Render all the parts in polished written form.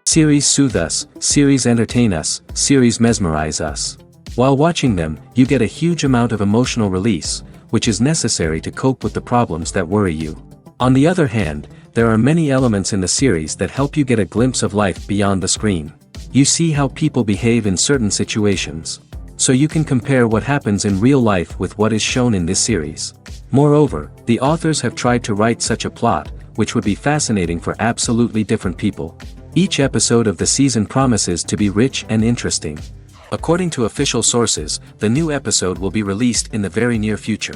Series soothe us, series entertain us, series mesmerize us. While watching them, you get a huge amount of emotional release, which is necessary to cope with the problems that worry you. On the other hand, there are many elements in the series that help you get a glimpse of life beyond the screen. You see how people behave in certain situations. So you can compare what happens in real life with what is shown in this series. Moreover, the authors have tried to write such a plot, which would be fascinating for absolutely different people. Each episode of the season promises to be rich and interesting. According to official sources, the new episode will be released in the very near future.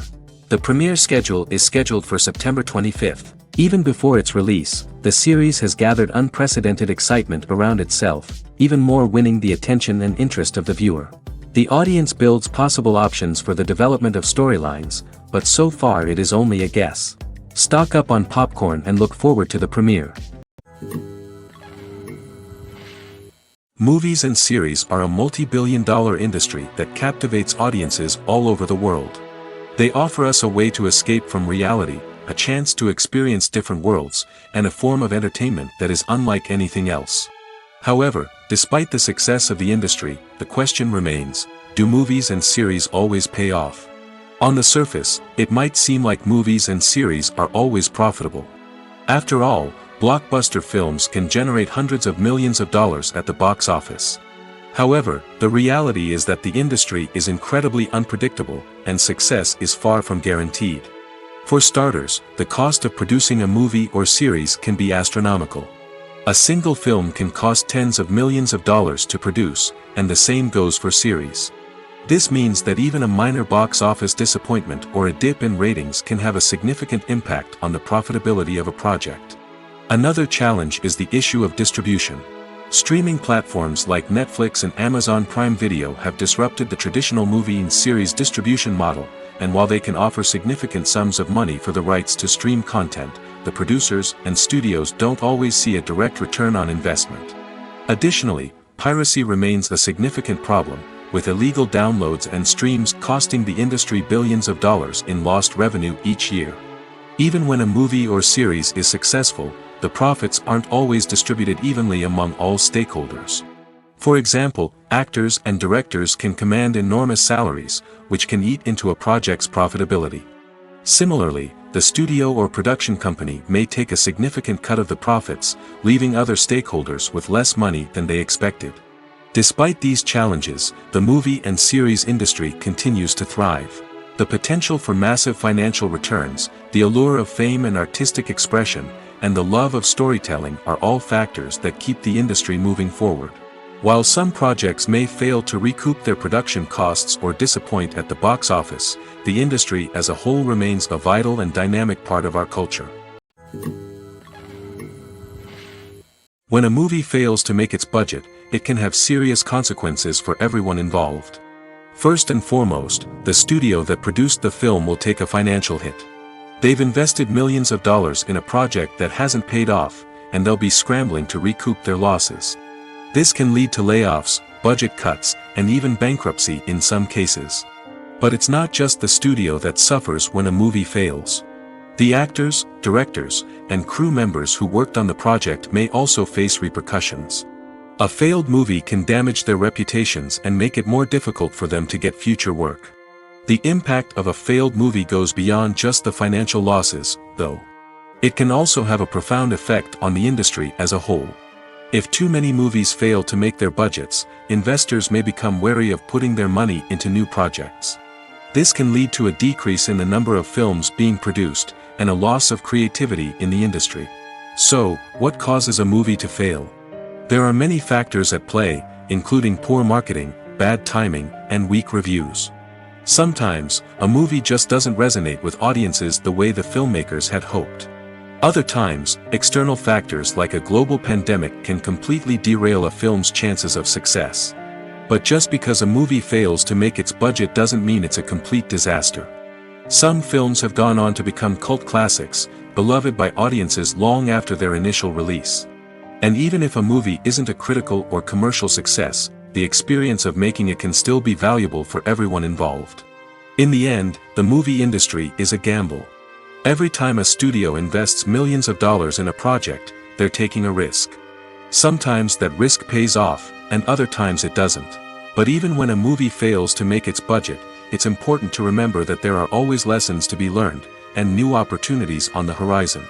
The premiere schedule is scheduled for September 25th. Even before its release, the series has gathered unprecedented excitement around itself, even more winning the attention and interest of the viewer. The audience builds possible options for the development of storylines, but so far it is only a guess. Stock up on popcorn and look forward to the premiere. Movies and series are a multi-billion-dollar industry that captivates audiences all over the world. They offer us a way to escape from reality, a chance to experience different worlds, and a form of entertainment that is unlike anything else. However, despite the success of the industry, the question remains, do movies and series always pay off? On the surface, it might seem like movies and series are always profitable. After all, blockbuster films can generate hundreds of millions of dollars at the box office. However, the reality is that the industry is incredibly unpredictable, and success is far from guaranteed. For starters, the cost of producing a movie or series can be astronomical. A single film can cost tens of millions of dollars to produce, and the same goes for series. This means that even a minor box office disappointment or a dip in ratings can have a significant impact on the profitability of a project. Another challenge is the issue of distribution. Streaming platforms like Netflix and Amazon Prime Video have disrupted the traditional movie and series distribution model, and while they can offer significant sums of money for the rights to stream content, the producers and studios don't always see a direct return on investment. Additionally, piracy remains a significant problem, with illegal downloads and streams costing the industry billions of dollars in lost revenue each year. Even when a movie or series is successful, the profits aren't always distributed evenly among all stakeholders. For example, actors and directors can command enormous salaries, which can eat into a project's profitability. Similarly, the studio or production company may take a significant cut of the profits, leaving other stakeholders with less money than they expected. Despite these challenges, the movie and series industry continues to thrive. The potential for massive financial returns, the allure of fame and artistic expression, and the love of storytelling are all factors that keep the industry moving forward. While some projects may fail to recoup their production costs or disappoint at the box office, the industry as a whole remains a vital and dynamic part of our culture. When a movie fails to make its budget, it can have serious consequences for everyone involved. First and foremost, the studio that produced the film will take a financial hit. They've invested millions of dollars in a project that hasn't paid off, and they'll be scrambling to recoup their losses. This can lead to layoffs, budget cuts, and even bankruptcy in some cases. But it's not just the studio that suffers when a movie fails. The actors, directors, and crew members who worked on the project may also face repercussions. A failed movie can damage their reputations and make it more difficult for them to get future work. The impact of a failed movie goes beyond just the financial losses, though. It can also have a profound effect on the industry as a whole. If too many movies fail to make their budgets, investors may become wary of putting their money into new projects. This can lead to a decrease in the number of films being produced, and a loss of creativity in the industry. So, what causes a movie to fail? There are many factors at play, including poor marketing, bad timing, and weak reviews. Sometimes, a movie just doesn't resonate with audiences the way the filmmakers had hoped. Other times, external factors like a global pandemic can completely derail a film's chances of success. But just because a movie fails to make its budget doesn't mean it's a complete disaster. Some films have gone on to become cult classics, beloved by audiences long after their initial release. And even if a movie isn't a critical or commercial success, the experience of making it can still be valuable for everyone involved. In the end, the movie industry is a gamble. Every time a studio invests millions of dollars in a project, they're taking a risk. Sometimes that risk pays off, and other times it doesn't. But even when a movie fails to make its budget, it's important to remember that there are always lessons to be learned, and new opportunities on the horizon.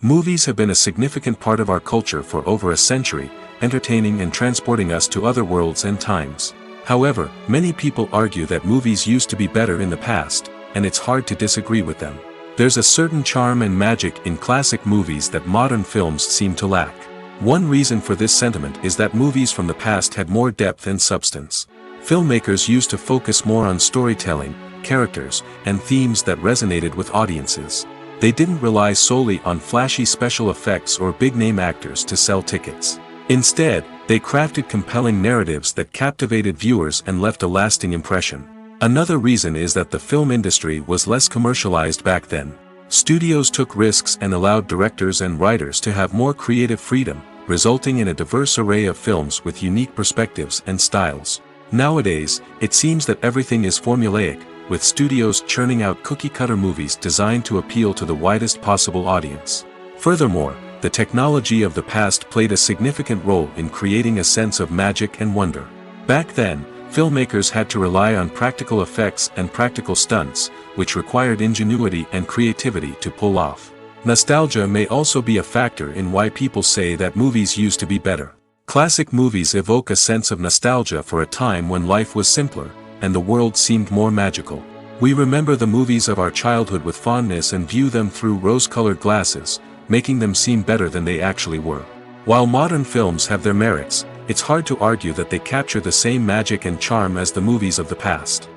Movies have been a significant part of our culture for over a century, entertaining and transporting us to other worlds and times. However, many people argue that movies used to be better in the past, and it's hard to disagree with them. There's a certain charm and magic in classic movies that modern films seem to lack. One reason for this sentiment is that movies from the past had more depth and substance. Filmmakers used to focus more on storytelling, characters, and themes that resonated with audiences. They didn't rely solely on flashy special effects or big-name actors to sell tickets. Instead, they crafted compelling narratives that captivated viewers and left a lasting impression. Another reason is that the film industry was less commercialized back then. Studios took risks and allowed directors and writers to have more creative freedom, resulting in a diverse array of films with unique perspectives and styles. Nowadays, it seems that everything is formulaic, with studios churning out cookie-cutter movies designed to appeal to the widest possible audience. Furthermore, the technology of the past played a significant role in creating a sense of magic and wonder. Back then, filmmakers had to rely on practical effects and practical stunts, which required ingenuity and creativity to pull off. Nostalgia may also be a factor in why people say that movies used to be better. Classic movies evoke a sense of nostalgia for a time when life was simpler, and the world seemed more magical. We remember the movies of our childhood with fondness and view them through rose-colored glasses, making them seem better than they actually were. While modern films have their merits, it's hard to argue that they capture the same magic and charm as the movies of the past.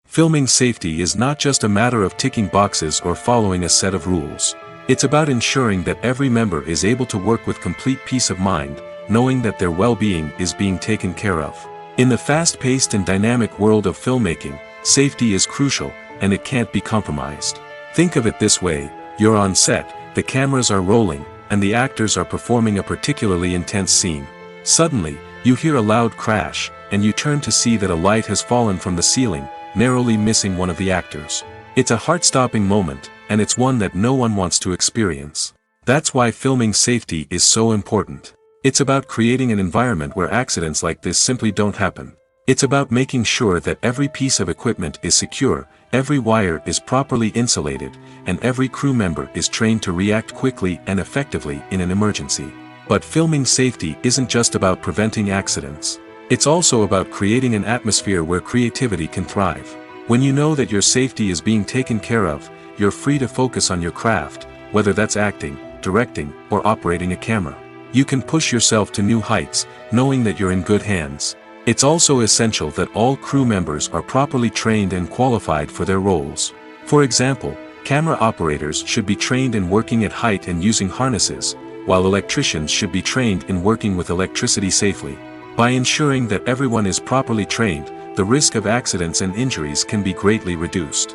Filming safety is not just a matter of ticking boxes or following a set of rules. It's about ensuring that every member is able to work with complete peace of mind, knowing that their well-being is being taken care of. In the fast-paced and dynamic world of filmmaking, safety is crucial, and it can't be compromised. Think of it this way: you're on set, the cameras are rolling, and the actors are performing a particularly intense scene. Suddenly, you hear a loud crash, and you turn to see that a light has fallen from the ceiling, narrowly missing one of the actors. It's a heart-stopping moment, and it's one that no one wants to experience. That's why filming safety is so important. It's about creating an environment where accidents like this simply don't happen. It's about making sure that every piece of equipment is secure, every wire is properly insulated, and every crew member is trained to react quickly and effectively in an emergency. But filming safety isn't just about preventing accidents. It's also about creating an atmosphere where creativity can thrive. When you know that your safety is being taken care of, you're free to focus on your craft, whether that's acting, directing, or operating a camera. You can push yourself to new heights, knowing that you're in good hands. It's also essential that all crew members are properly trained and qualified for their roles. For example, camera operators should be trained in working at height and using harnesses, while electricians should be trained in working with electricity safely. By ensuring that everyone is properly trained, the risk of accidents and injuries can be greatly reduced.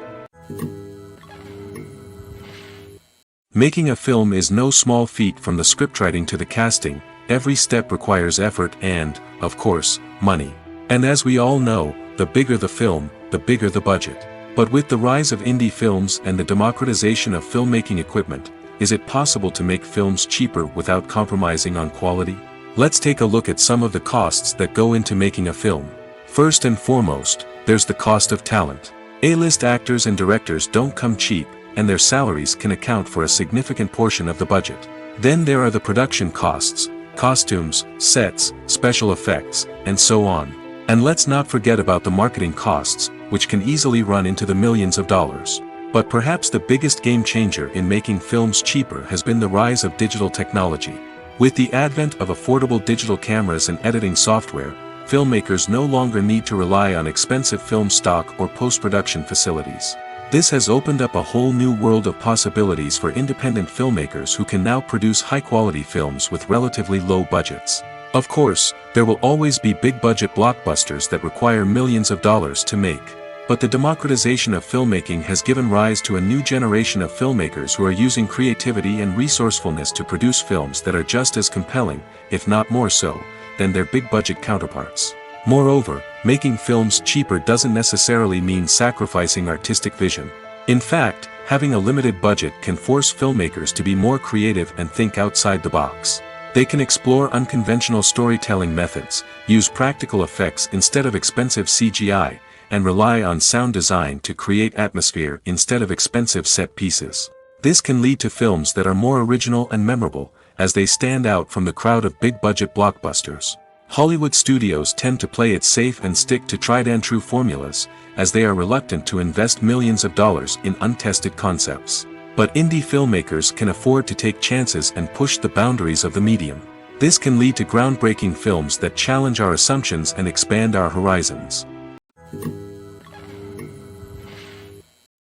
Making a film is no small feat. From the scriptwriting to the casting, every step requires effort and, of course, money. And as we all know, the bigger the film, the bigger the budget. But with the rise of indie films and the democratization of filmmaking equipment, is it possible to make films cheaper without compromising on quality? Let's take a look at some of the costs that go into making a film. First and foremost, there's the cost of talent. A-list actors and directors don't come cheap, and their salaries can account for a significant portion of the budget. Then there are the production costs, costumes, sets, special effects, and so on. And let's not forget about the marketing costs, which can easily run into the millions of dollars. But perhaps the biggest game changer in making films cheaper has been the rise of digital technology. With the advent of affordable digital cameras and editing software, filmmakers no longer need to rely on expensive film stock or post-production facilities. This has opened up a whole new world of possibilities for independent filmmakers who can now produce high-quality films with relatively low budgets. Of course, there will always be big-budget blockbusters that require millions of dollars to make. But the democratization of filmmaking has given rise to a new generation of filmmakers who are using creativity and resourcefulness to produce films that are just as compelling, if not more so, than their big-budget counterparts. Moreover, making films cheaper doesn't necessarily mean sacrificing artistic vision. In fact, having a limited budget can force filmmakers to be more creative and think outside the box. They can explore unconventional storytelling methods, use practical effects instead of expensive CGI, and rely on sound design to create atmosphere instead of expensive set pieces. This can lead to films that are more original and memorable, as they stand out from the crowd of big-budget blockbusters. Hollywood studios tend to play it safe and stick to tried-and-true formulas, as they are reluctant to invest millions of dollars in untested concepts. But indie filmmakers can afford to take chances and push the boundaries of the medium. This can lead to groundbreaking films that challenge our assumptions and expand our horizons.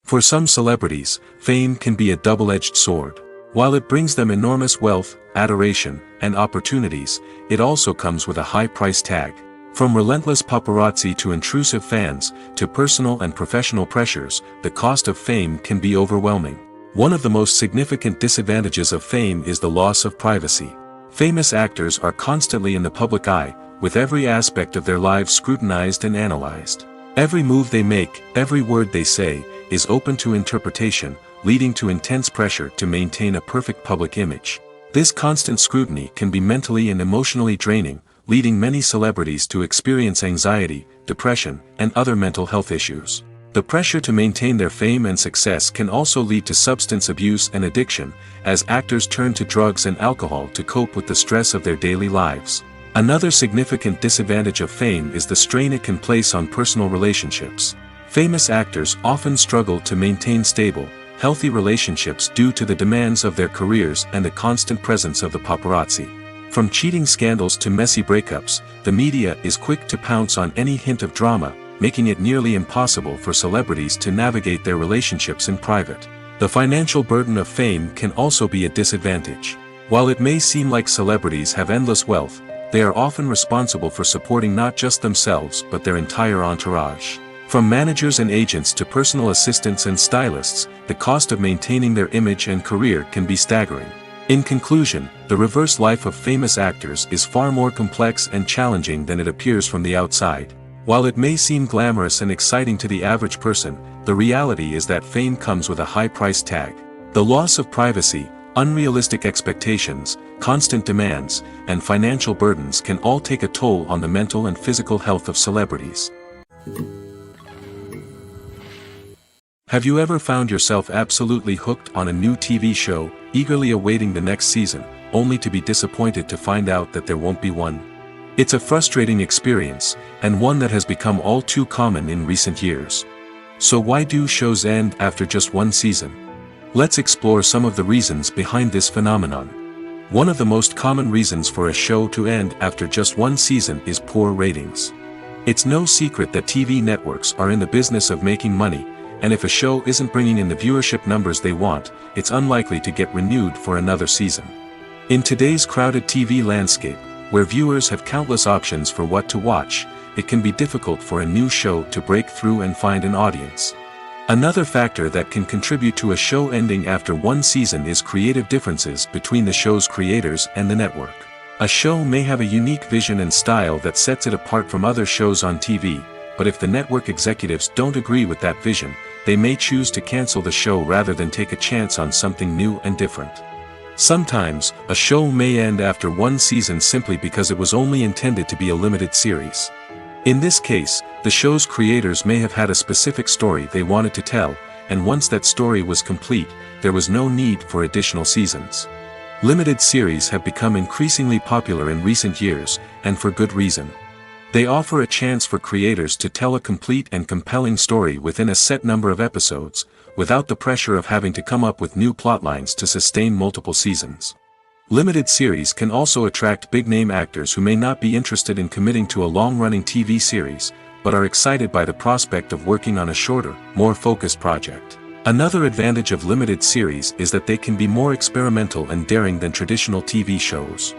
For some celebrities, fame can be a double-edged sword. While it brings them enormous wealth, adoration, and opportunities, it also comes with a high price tag. From relentless paparazzi to intrusive fans, to personal and professional pressures, the cost of fame can be overwhelming. One of the most significant disadvantages of fame is the loss of privacy. Famous actors are constantly in the public eye, with every aspect of their lives scrutinized and analyzed. Every move they make, every word they say, is open to interpretation, leading to intense pressure to maintain a perfect public image. This constant scrutiny can be mentally and emotionally draining, leading many celebrities to experience anxiety, depression, and other mental health issues. The pressure to maintain their fame and success can also lead to substance abuse and addiction, as actors turn to drugs and alcohol to cope with the stress of their daily lives. Another significant disadvantage of fame is the strain it can place on personal relationships. Famous actors often struggle to maintain stable, healthy relationships due to the demands of their careers and the constant presence of the paparazzi. From cheating scandals to messy breakups, the media is quick to pounce on any hint of drama, making it nearly impossible for celebrities to navigate their relationships in private. The financial burden of fame can also be a disadvantage. While it may seem like celebrities have endless wealth, they are often responsible for supporting not just themselves but their entire entourage. From managers and agents to personal assistants and stylists, the cost of maintaining their image and career can be staggering. In conclusion, the reverse life of famous actors is far more complex and challenging than it appears from the outside. While it may seem glamorous and exciting to the average person, the reality is that fame comes with a high price tag. The loss of privacy, unrealistic expectations, constant demands, and financial burdens can all take a toll on the mental and physical health of celebrities. Have you ever found yourself absolutely hooked on a new TV show, eagerly awaiting the next season, only to be disappointed to find out that there won't be one? It's a frustrating experience, and one that has become all too common in recent years. So why do shows end after just one season? Let's explore some of the reasons behind this phenomenon. One of the most common reasons for a show to end after just one season is poor ratings. It's no secret that TV networks are in the business of making money, and if a show isn't bringing in the viewership numbers they want, it's unlikely to get renewed for another season. In today's crowded TV landscape, where viewers have countless options for what to watch, it can be difficult for a new show to break through and find an audience. Another factor that can contribute to a show ending after one season is creative differences between the show's creators and the network. A show may have a unique vision and style that sets it apart from other shows on TV, but if the network executives don't agree with that vision, they may choose to cancel the show rather than take a chance on something new and different. Sometimes, a show may end after one season simply because it was only intended to be a limited series. In this case, the show's creators may have had a specific story they wanted to tell, and once that story was complete, there was no need for additional seasons. Limited series have become increasingly popular in recent years, and for good reason. They offer a chance for creators to tell a complete and compelling story within a set number of episodes, without the pressure of having to come up with new plotlines to sustain multiple seasons. Limited series can also attract big-name actors who may not be interested in committing to a long-running TV series, but are excited by the prospect of working on a shorter, more focused project. Another advantage of limited series is that they can be more experimental and daring than traditional TV shows.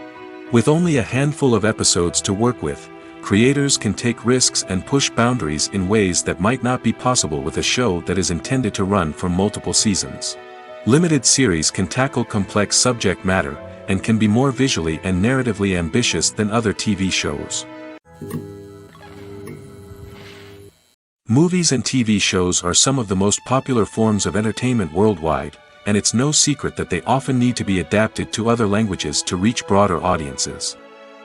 With only a handful of episodes to work with, creators can take risks and push boundaries in ways that might not be possible with a show that is intended to run for multiple seasons. Limited series can tackle complex subject matter, and can be more visually and narratively ambitious than other TV shows. Movies and TV shows are some of the most popular forms of entertainment worldwide, and it's no secret that they often need to be adapted to other languages to reach broader audiences.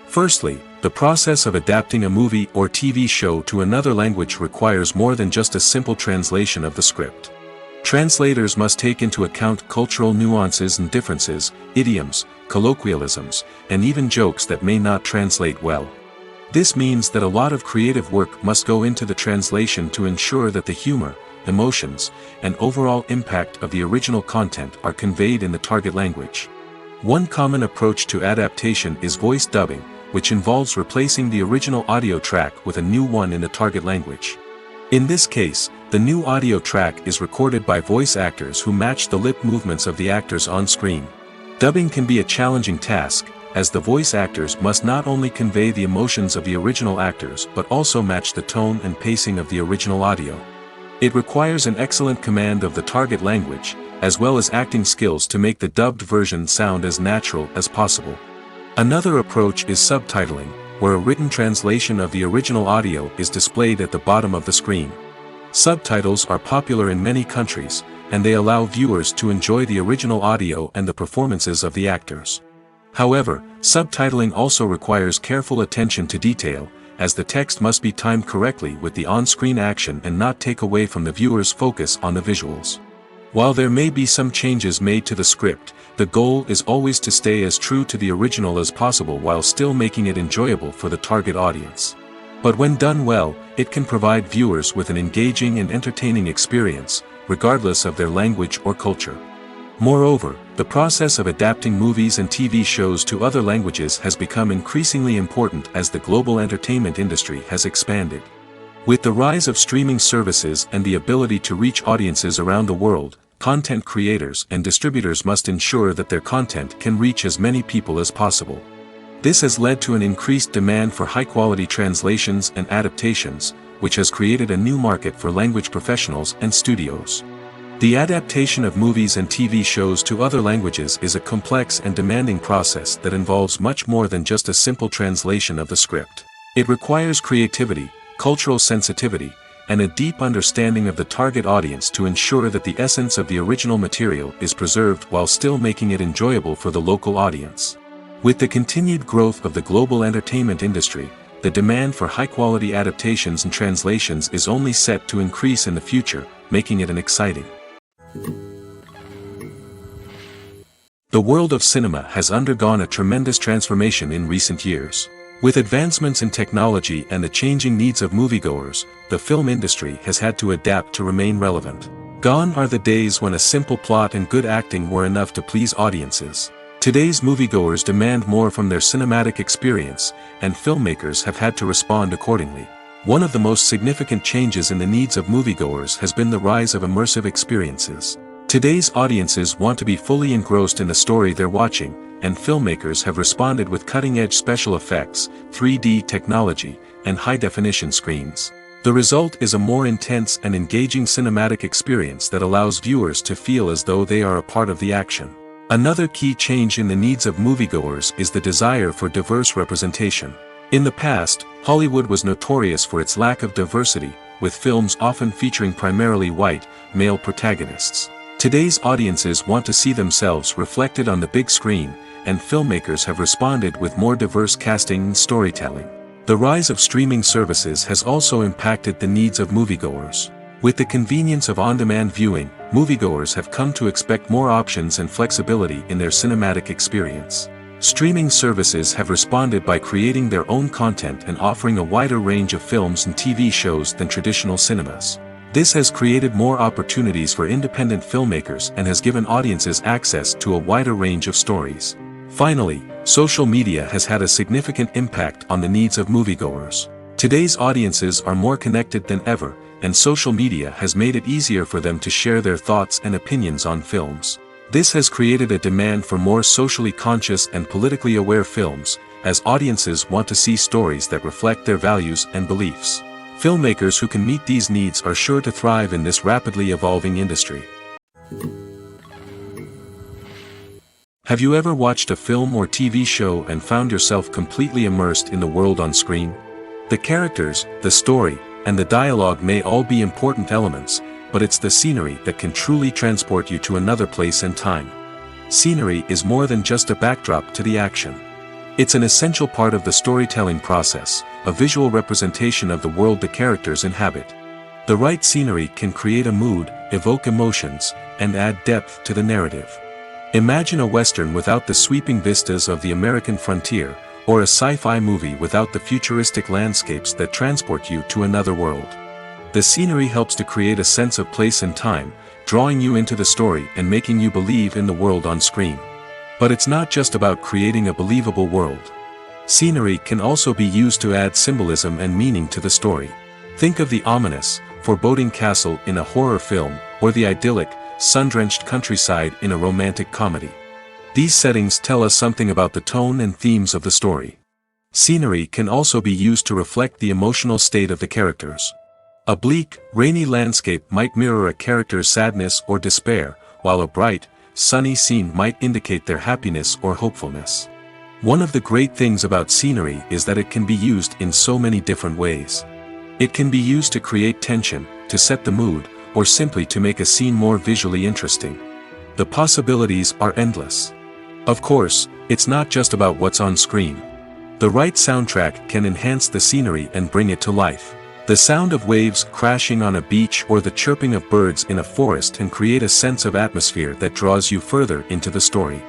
Firstly, the process of adapting a movie or TV show to another language requires more than just a simple translation of the script. Translators must take into account cultural nuances and differences, idioms, colloquialisms, and even jokes that may not translate well. This means that a lot of creative work must go into the translation to ensure that the humor, emotions, and overall impact of the original content are conveyed in the target language. One common approach to adaptation is voice dubbing, which involves replacing the original audio track with a new one in the target language. In this case, the new audio track is recorded by voice actors who match the lip movements of the actors on screen. Dubbing can be a challenging task, as the voice actors must not only convey the emotions of the original actors but also match the tone and pacing of the original audio. It requires an excellent command of the target language, as well as acting skills to make the dubbed version sound as natural as possible. Another approach is subtitling, where a written translation of the original audio is displayed at the bottom of the screen. Subtitles are popular in many countries, and they allow viewers to enjoy the original audio and the performances of the actors. However, subtitling also requires careful attention to detail, as the text must be timed correctly with the on-screen action and not take away from the viewer's focus on the visuals. While there may be some changes made to the script, the goal is always to stay as true to the original as possible while still making it enjoyable for the target audience. But when done well, it can provide viewers with an engaging and entertaining experience, regardless of their language or culture. Moreover, the process of adapting movies and TV shows to other languages has become increasingly important as the global entertainment industry has expanded. With the rise of streaming services and the ability to reach audiences around the world, content creators and distributors must ensure that their content can reach as many people as possible. This has led to an increased demand for high-quality translations and adaptations, which has created a new market for language professionals and studios. The adaptation of movies and TV shows to other languages is a complex and demanding process that involves much more than just a simple translation of the script. It requires creativity, cultural sensitivity, and a deep understanding of the target audience to ensure that the essence of the original material is preserved while still making it enjoyable for the local audience. With the continued growth of the global entertainment industry, the demand for high-quality adaptations and translations is only set to increase in the future, making it an exciting. The world of cinema has undergone a tremendous transformation in recent years. With advancements in technology and the changing needs of moviegoers, the film industry has had to adapt to remain relevant. Gone are the days when a simple plot and good acting were enough to please audiences. Today's moviegoers demand more from their cinematic experience, and filmmakers have had to respond accordingly. One of the most significant changes in the needs of moviegoers has been the rise of immersive experiences. Today's audiences want to be fully engrossed in the story they're watching, and filmmakers have responded with cutting-edge special effects, 3D technology, and high-definition screens. The result is a more intense and engaging cinematic experience that allows viewers to feel as though they are a part of the action. Another key change in the needs of moviegoers is the desire for diverse representation. In the past, Hollywood was notorious for its lack of diversity, with films often featuring primarily white, male protagonists. Today's audiences want to see themselves reflected on the big screen, and filmmakers have responded with more diverse casting and storytelling. The rise of streaming services has also impacted the needs of moviegoers. With the convenience of on-demand viewing, moviegoers have come to expect more options and flexibility in their cinematic experience. Streaming services have responded by creating their own content and offering a wider range of films and TV shows than traditional cinemas. This has created more opportunities for independent filmmakers and has given audiences access to a wider range of stories. Finally, social media has had a significant impact on the needs of moviegoers. Today's audiences are more connected than ever, and social media has made it easier for them to share their thoughts and opinions on films. This has created a demand for more socially conscious and politically aware films, as audiences want to see stories that reflect their values and beliefs. Filmmakers who can meet these needs are sure to thrive in this rapidly evolving industry. Have you ever watched a film or TV show and found yourself completely immersed in the world on screen? The characters, the story, and the dialogue may all be important elements, but it's the scenery that can truly transport you to another place and time. Scenery is more than just a backdrop to the action. It's an essential part of the storytelling process, a visual representation of the world the characters inhabit. The right scenery can create a mood, evoke emotions, and add depth to the narrative. Imagine a Western without the sweeping vistas of the American frontier, or a sci-fi movie without the futuristic landscapes that transport you to another world. The scenery helps to create a sense of place and time, drawing you into the story and making you believe in the world on screen. But it's not just about creating a believable world. Scenery can also be used to add symbolism and meaning to the story. Think of the ominous, foreboding castle in a horror film, or the idyllic, sun-drenched countryside in a romantic comedy. These settings tell us something about the tone and themes of the story. Scenery can also be used to reflect the emotional state of the characters. A bleak, rainy landscape might mirror a character's sadness or despair, while a bright, sunny scene might indicate their happiness or hopefulness. One of the great things about scenery is that it can be used in so many different ways. It can be used to create tension, to set the mood, or simply to make a scene more visually interesting. The possibilities are endless. Of course, it's not just about what's on screen. The right soundtrack can enhance the scenery and bring it to life. The sound of waves crashing on a beach or the chirping of birds in a forest can create a sense of atmosphere that draws you further into the story.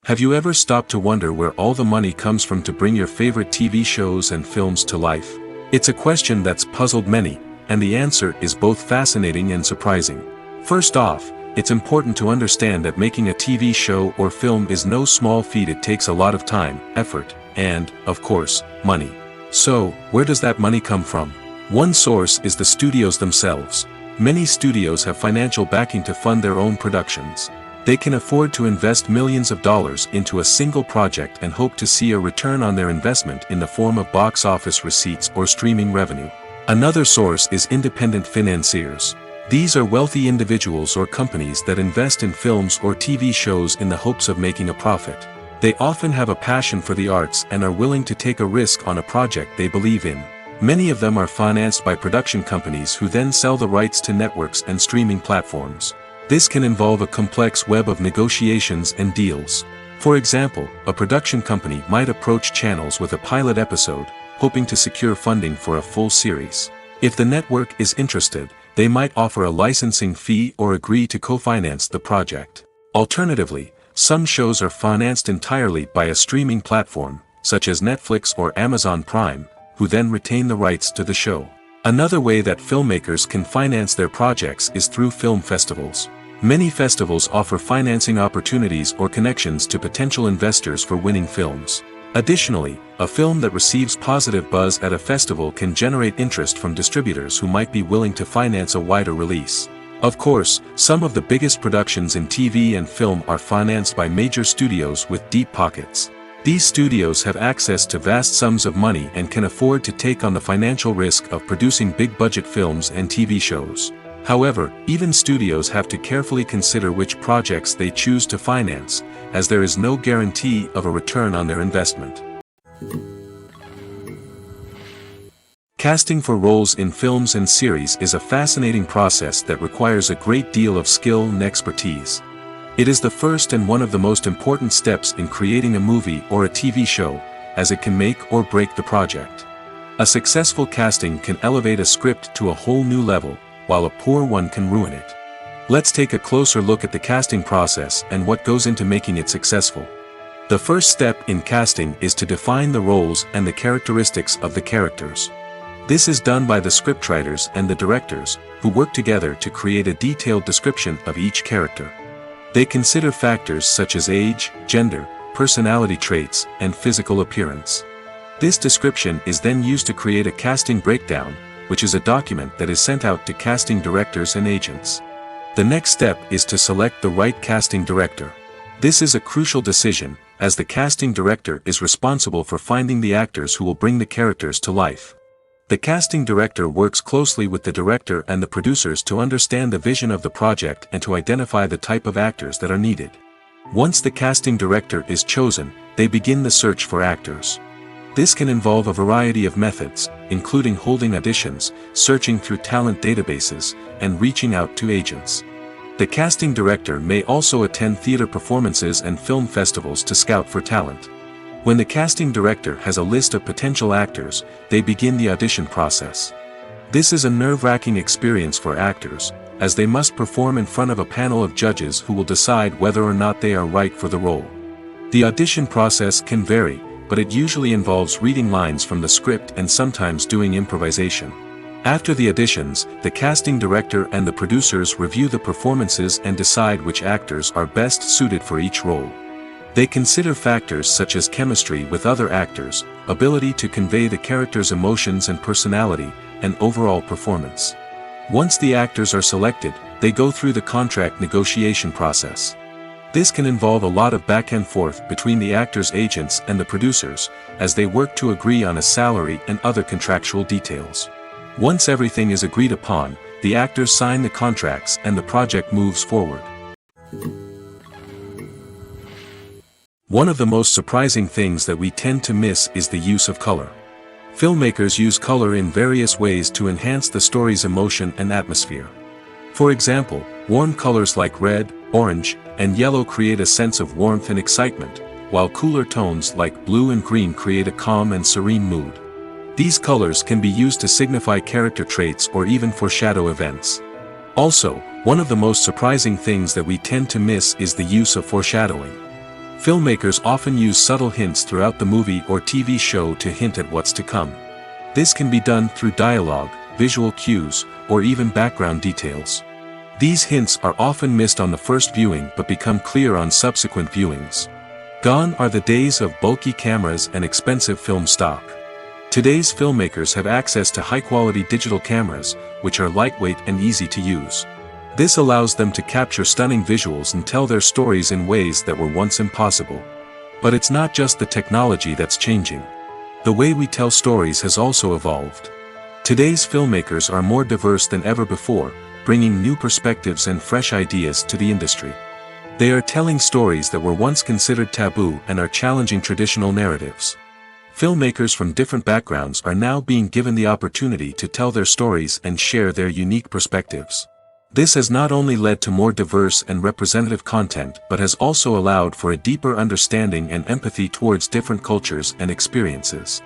Have you ever stopped to wonder where all the money comes from to bring your favorite TV shows and films to life? It's a question that's puzzled many, and the answer is both fascinating and surprising. First off, it's important to understand that making a TV show or film is no small feat. It takes a lot of time, effort, and, of course, money. So, where does that money come from? One source is the studios themselves. Many studios have financial backing to fund their own productions. They can afford to invest millions of dollars into a single project and hope to see a return on their investment in the form of box office receipts or streaming revenue. Another source is independent financiers. These are wealthy individuals or companies that invest in films or TV shows in the hopes of making a profit. They often have a passion for the arts and are willing to take a risk on a project they believe in. Many of them are financed by production companies who then sell the rights to networks and streaming platforms. This can involve a complex web of negotiations and deals. For example, a production company might approach channels with a pilot episode, hoping to secure funding for a full series. If the network is interested, they might offer a licensing fee or agree to co-finance the project. Alternatively, some shows are financed entirely by a streaming platform, such as Netflix or Amazon Prime, who then retain the rights to the show. Another way that filmmakers can finance their projects is through film festivals. Many festivals offer financing opportunities or connections to potential investors for winning films. Additionally, a film that receives positive buzz at a festival can generate interest from distributors who might be willing to finance a wider release. Of course, some of the biggest productions in TV and film are financed by major studios with deep pockets. These studios have access to vast sums of money and can afford to take on the financial risk of producing big-budget films and TV shows. However, even studios have to carefully consider which projects they choose to finance, as there is no guarantee of a return on their investment. Casting for roles in films and series is a fascinating process that requires a great deal of skill and expertise. It is the first and one of the most important steps in creating a movie or a TV show, as it can make or break the project. A successful casting can elevate a script to a whole new level, while a poor one can ruin it. Let's take a closer look at the casting process and what goes into making it successful. The first step in casting is to define the roles and the characteristics of the characters. This is done by the scriptwriters and the directors, who work together to create a detailed description of each character. They consider factors such as age, gender, personality traits, and physical appearance. This description is then used to create a casting breakdown, which is a document that is sent out to casting directors and agents. The next step is to select the right casting director. This is a crucial decision, as the casting director is responsible for finding the actors who will bring the characters to life. The casting director works closely with the director and the producers to understand the vision of the project and to identify the type of actors that are needed. Once the casting director is chosen, they begin the search for actors. This can involve a variety of methods, including holding auditions, searching through talent databases, and reaching out to agents. The casting director may also attend theater performances and film festivals to scout for talent. When the casting director has a list of potential actors, they begin the audition process. This is a nerve-wracking experience for actors, as they must perform in front of a panel of judges who will decide whether or not they are right for the role. The audition process can vary, but it usually involves reading lines from the script and sometimes doing improvisation. After the auditions, the casting director and the producers review the performances and decide which actors are best suited for each role. They consider factors such as chemistry with other actors, ability to convey the character's emotions and personality, and overall performance. Once the actors are selected, they go through the contract negotiation process. This can involve a lot of back and forth between the actors' agents and the producers, as they work to agree on a salary and other contractual details. Once everything is agreed upon, the actors sign the contracts and the project moves forward. One of the most surprising things that we tend to miss is the use of color. Filmmakers use color in various ways to enhance the story's emotion and atmosphere. For example, warm colors like red, orange, and yellow create a sense of warmth and excitement, while cooler tones like blue and green create a calm and serene mood. These colors can be used to signify character traits or even foreshadow events. Also, one of the most surprising things that we tend to miss is the use of foreshadowing. Filmmakers often use subtle hints throughout the movie or TV show to hint at what's to come. This can be done through dialogue, visual cues, or even background details. These hints are often missed on the first viewing but become clear on subsequent viewings. Gone are the days of bulky cameras and expensive film stock. Today's filmmakers have access to high-quality digital cameras, which are lightweight and easy to use. This allows them to capture stunning visuals and tell their stories in ways that were once impossible. But it's not just the technology that's changing. The way we tell stories has also evolved. Today's filmmakers are more diverse than ever before, bringing new perspectives and fresh ideas to the industry. They are telling stories that were once considered taboo and are challenging traditional narratives. Filmmakers from different backgrounds are now being given the opportunity to tell their stories and share their unique perspectives. This has not only led to more diverse and representative content but has also allowed for a deeper understanding and empathy towards different cultures and experiences.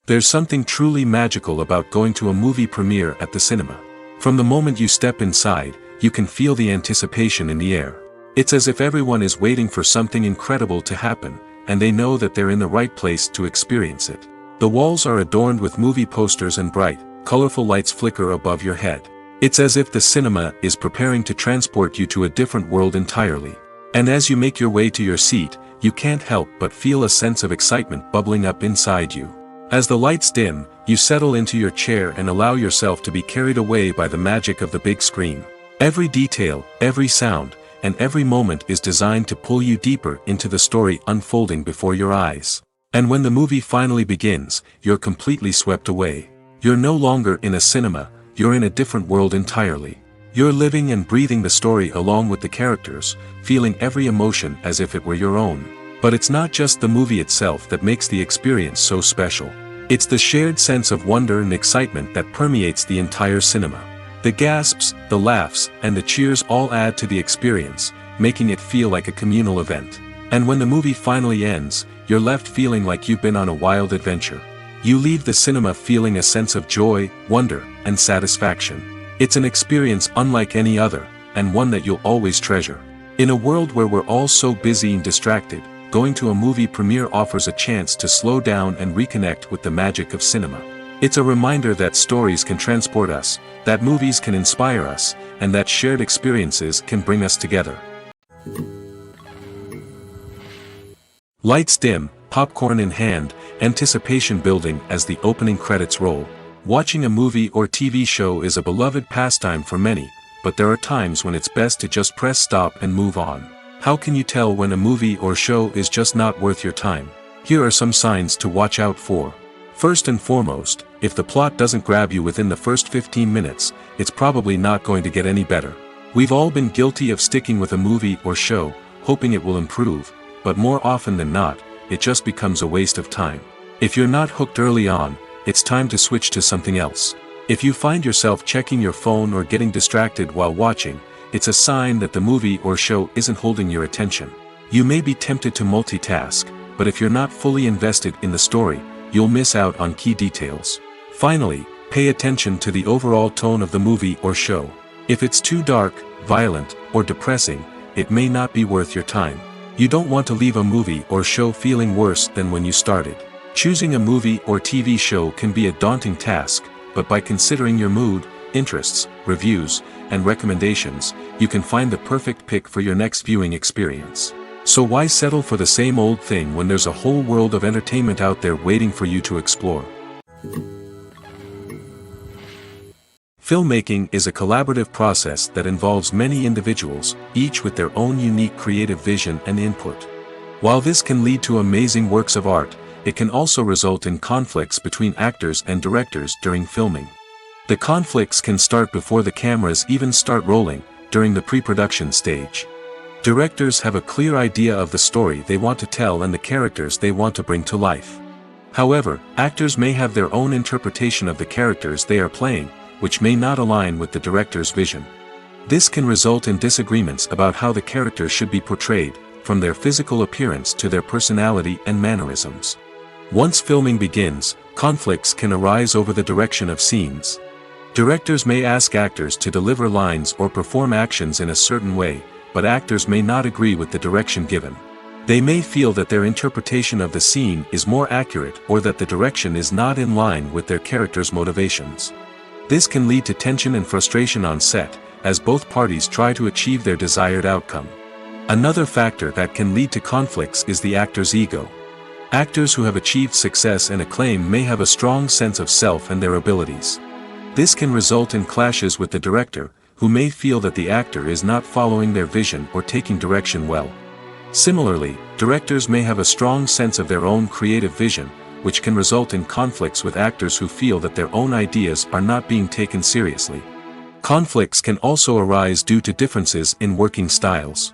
There's something truly magical about going to a movie premiere at the cinema. From the moment you step inside, you can feel the anticipation in the air. It's as if everyone is waiting for something incredible to happen, and they know that they're in the right place to experience it. The walls are adorned with movie posters and bright, colorful lights flicker above your head. It's as if the cinema is preparing to transport you to a different world entirely. And as you make your way to your seat, you can't help but feel a sense of excitement bubbling up inside you. As the lights dim, you settle into your chair and allow yourself to be carried away by the magic of the big screen. Every detail, every sound, and every moment is designed to pull you deeper into the story unfolding before your eyes. And when the movie finally begins, you're completely swept away. You're no longer in a cinema, you're in a different world entirely. You're living and breathing the story along with the characters, feeling every emotion as if it were your own. But it's not just the movie itself that makes the experience so special. It's the shared sense of wonder and excitement that permeates the entire cinema. The gasps, the laughs, and the cheers all add to the experience, making it feel like a communal event. And when the movie finally ends, you're left feeling like you've been on a wild adventure. You leave the cinema feeling a sense of joy, wonder, and satisfaction. It's an experience unlike any other, and one that you'll always treasure. In a world where we're all so busy and distracted, going to a movie premiere offers a chance to slow down and reconnect with the magic of cinema. It's a reminder that stories can transport us, that movies can inspire us, and that shared experiences can bring us together. Lights dim, popcorn in hand, anticipation building as the opening credits roll. Watching a movie or TV show is a beloved pastime for many, but there are times when it's best to just press stop and move on. How can you tell when a movie or show is just not worth your time? Here are some signs to watch out for. First and foremost, if the plot doesn't grab you within the first 15 minutes, it's probably not going to get any better. We've all been guilty of sticking with a movie or show, hoping it will improve, but more often than not, it just becomes a waste of time. If you're not hooked early on, it's time to switch to something else. If you find yourself checking your phone or getting distracted while watching, it's a sign that the movie or show isn't holding your attention. You may be tempted to multitask, but if you're not fully invested in the story, you'll miss out on key details. Finally, pay attention to the overall tone of the movie or show. If it's too dark, violent, or depressing, it may not be worth your time. You don't want to leave a movie or show feeling worse than when you started. Choosing a movie or TV show can be a daunting task, but by considering your mood, interests, reviews, and recommendations, you can find the perfect pick for your next viewing experience. So why settle for the same old thing when there's a whole world of entertainment out there waiting for you to explore? Filmmaking is a collaborative process that involves many individuals, each with their own unique creative vision and input. While this can lead to amazing works of art, it can also result in conflicts between actors and directors during filming. The conflicts can start before the cameras even start rolling, during the pre-production stage. Directors have a clear idea of the story they want to tell and the characters they want to bring to life. However, actors may have their own interpretation of the characters they are playing, which may not align with the director's vision. This can result in disagreements about how the characters should be portrayed, from their physical appearance to their personality and mannerisms. Once filming begins, conflicts can arise over the direction of scenes. Directors may ask actors to deliver lines or perform actions in a certain way, but actors may not agree with the direction given. They may feel that their interpretation of the scene is more accurate or that the direction is not in line with their character's motivations. This can lead to tension and frustration on set, as both parties try to achieve their desired outcome. Another factor that can lead to conflicts is the actor's ego. Actors who have achieved success and acclaim may have a strong sense of self and their abilities. This can result in clashes with the director, who may feel that the actor is not following their vision or taking direction well. Similarly, directors may have a strong sense of their own creative vision, which can result in conflicts with actors who feel that their own ideas are not being taken seriously. Conflicts can also arise due to differences in working styles.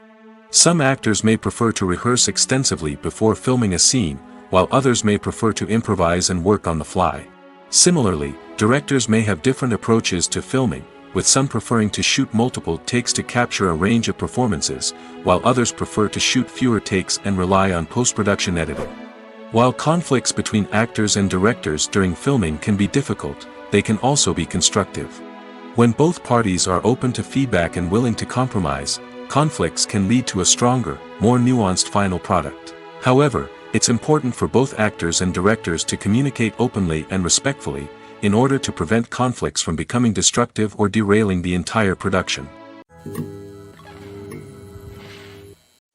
Some actors may prefer to rehearse extensively before filming a scene, while others may prefer to improvise and work on the fly. Similarly, directors may have different approaches to filming, with some preferring to shoot multiple takes to capture a range of performances, while others prefer to shoot fewer takes and rely on post-production editing. While conflicts between actors and directors during filming can be difficult, they can also be constructive. When both parties are open to feedback and willing to compromise, conflicts can lead to a stronger, more nuanced final product. However, it's important for both actors and directors to communicate openly and respectfully, in order to prevent conflicts from becoming destructive or derailing the entire production.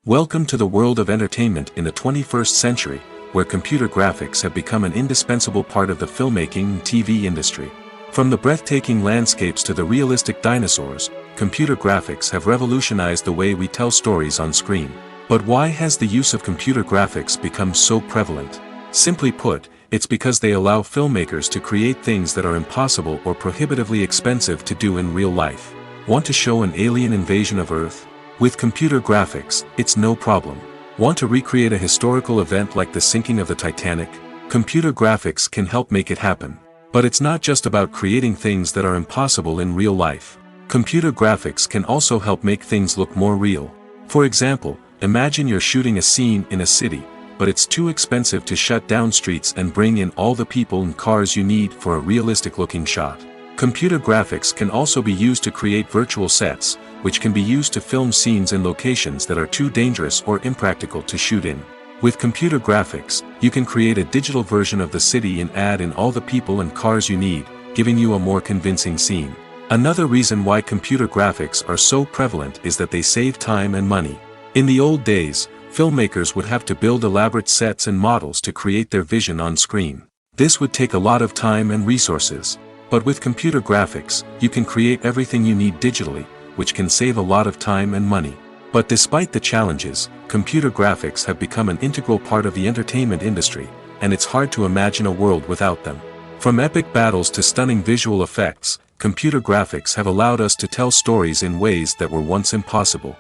Welcome to the world of entertainment in the 21st century, where computer graphics have become an indispensable part of the filmmaking and TV industry. From the breathtaking landscapes to the realistic dinosaurs, computer graphics have revolutionized the way we tell stories on screen. But why has the use of computer graphics become so prevalent? Simply put, it's because they allow filmmakers to create things that are impossible or prohibitively expensive to do in real life. Want to show an alien invasion of Earth? With computer graphics, it's no problem. Want to recreate a historical event like the sinking of the Titanic? Computer graphics can help make it happen. But it's not just about creating things that are impossible in real life. Computer graphics can also help make things look more real. For example, imagine you're shooting a scene in a city, but it's too expensive to shut down streets and bring in all the people and cars you need for a realistic-looking shot. Computer graphics can also be used to create virtual sets, which can be used to film scenes in locations that are too dangerous or impractical to shoot in. With computer graphics, you can create a digital version of the city and add in all the people and cars you need, giving you a more convincing scene. Another reason why computer graphics are so prevalent is that they save time and money. In the old days, filmmakers would have to build elaborate sets and models to create their vision on screen. This would take a lot of time and resources. But with computer graphics, you can create everything you need digitally, which can save a lot of time and money. But despite the challenges, computer graphics have become an integral part of the entertainment industry, and it's hard to imagine a world without them. From epic battles to stunning visual effects, computer graphics have allowed us to tell stories in ways that were once impossible.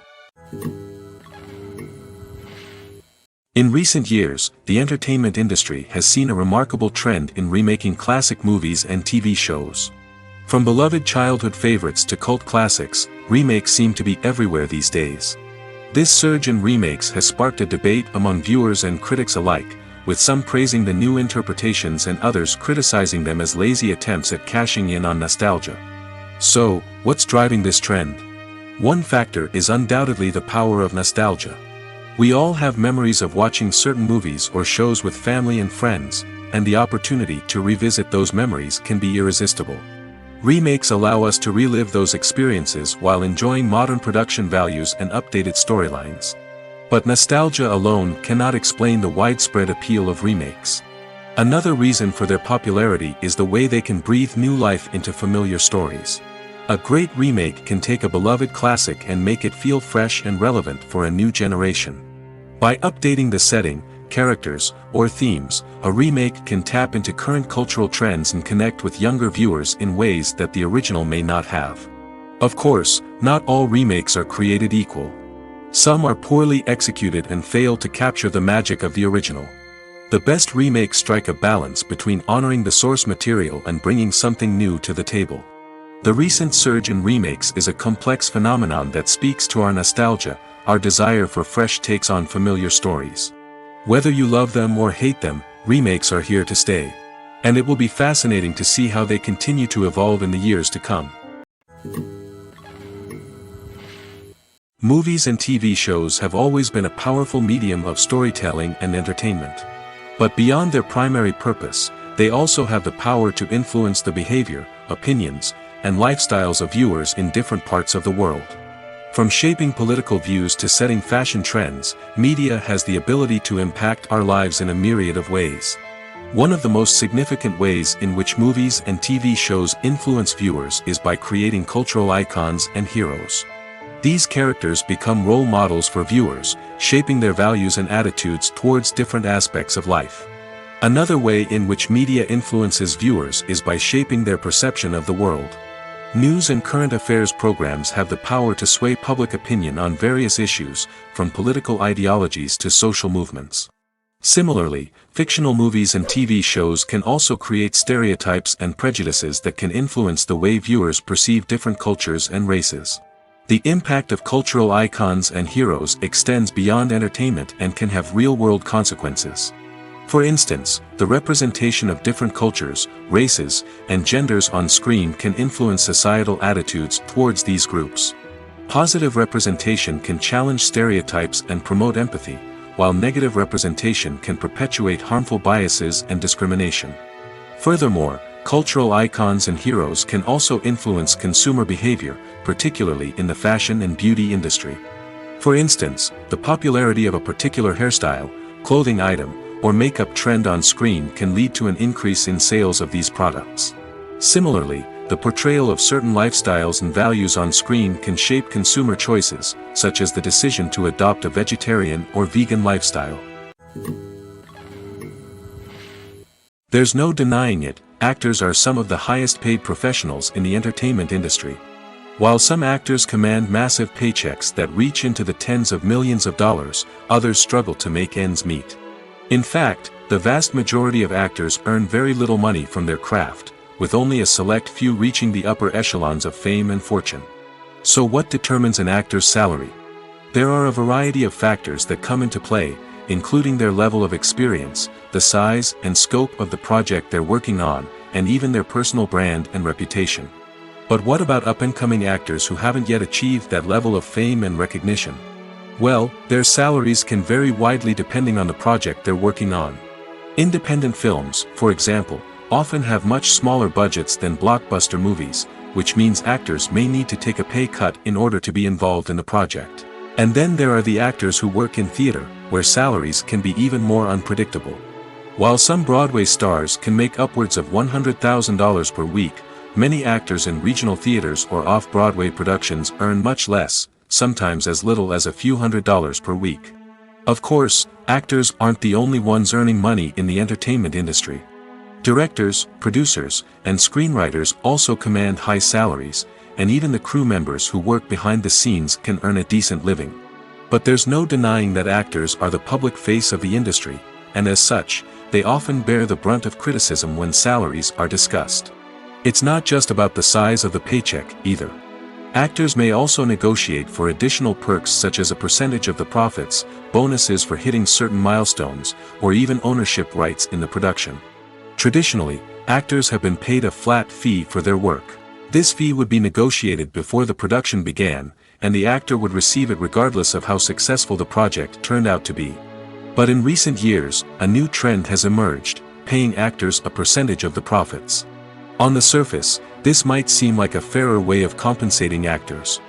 In recent years, the entertainment industry has seen a remarkable trend in remaking classic movies and TV shows. From beloved childhood favorites to cult classics, remakes seem to be everywhere these days. This surge in remakes has sparked a debate among viewers and critics alike, with some praising the new interpretations and others criticizing them as lazy attempts at cashing in on nostalgia. So, what's driving this trend? One factor is undoubtedly the power of nostalgia. We all have memories of watching certain movies or shows with family and friends, and the opportunity to revisit those memories can be irresistible. Remakes allow us to relive those experiences while enjoying modern production values and updated storylines. But nostalgia alone cannot explain the widespread appeal of remakes. Another reason for their popularity is the way they can breathe new life into familiar stories. A great remake can take a beloved classic and make it feel fresh and relevant for a new generation. By updating the setting, characters, or themes, a remake can tap into current cultural trends and connect with younger viewers in ways that the original may not have. Of course, not all remakes are created equal. Some are poorly executed and fail to capture the magic of the original. The best remakes strike a balance between honoring the source material and bringing something new to the table. The recent surge in remakes is a complex phenomenon that speaks to our nostalgia, our desire for fresh takes on familiar stories. Whether you love them or hate them, remakes are here to stay. And it will be fascinating to see how they continue to evolve in the years to come. Movies and TV shows have always been a powerful medium of storytelling and entertainment. But beyond their primary purpose, they also have the power to influence the behavior, opinions, and lifestyles of viewers in different parts of the world. From shaping political views to setting fashion trends, media has the ability to impact our lives in a myriad of ways. One of the most significant ways in which movies and TV shows influence viewers is by creating cultural icons and heroes. These characters become role models for viewers, shaping their values and attitudes towards different aspects of life. Another way in which media influences viewers is by shaping their perception of the world. News and current affairs programs have the power to sway public opinion on various issues, from political ideologies to social movements. Similarly, fictional movies and TV shows can also create stereotypes and prejudices that can influence the way viewers perceive different cultures and races. The impact of cultural icons and heroes extends beyond entertainment and can have real-world consequences. For instance, the representation of different cultures, races, and genders on screen can influence societal attitudes towards these groups. Positive representation can challenge stereotypes and promote empathy, while negative representation can perpetuate harmful biases and discrimination. Furthermore, cultural icons and heroes can also influence consumer behavior, particularly in the fashion and beauty industry. For instance, the popularity of a particular hairstyle, clothing item, or makeup trend on screen can lead to an increase in sales of these products. Similarly, the portrayal of certain lifestyles and values on screen can shape consumer choices, such as the decision to adopt a vegetarian or vegan lifestyle. There's no denying it, actors are some of the highest paid professionals in the entertainment industry. While some actors command massive paychecks that reach into the tens of millions of dollars, others struggle to make ends meet. In fact, the vast majority of actors earn very little money from their craft, with only a select few reaching the upper echelons of fame and fortune. So what determines an actor's salary? There are a variety of factors that come into play, including their level of experience, the size and scope of the project they're working on, and even their personal brand and reputation. But what about up-and-coming actors who haven't yet achieved that level of fame and recognition? Well, their salaries can vary widely depending on the project they're working on. Independent films, for example, often have much smaller budgets than blockbuster movies, which means actors may need to take a pay cut in order to be involved in the project. And then there are the actors who work in theater, where salaries can be even more unpredictable. While some Broadway stars can make upwards of $100,000 per week, many actors in regional theaters or off-Broadway productions earn much less, sometimes as little as a few $100s per week. Of course, actors aren't the only ones earning money in the entertainment industry. Directors, producers, and screenwriters also command high salaries, and even the crew members who work behind the scenes can earn a decent living. But there's no denying that actors are the public face of the industry, and as such, they often bear the brunt of criticism when salaries are discussed. It's not just about the size of the paycheck, either. Actors may also negotiate for additional perks such as a percentage of the profits, bonuses for hitting certain milestones, or even ownership rights in the production. Traditionally, actors have been paid a flat fee for their work. This fee would be negotiated before the production began, and the actor would receive it regardless of how successful the project turned out to be. But in recent years, a new trend has emerged, paying actors a percentage of the profits. On the surface, this might seem like a fairer way of compensating actors.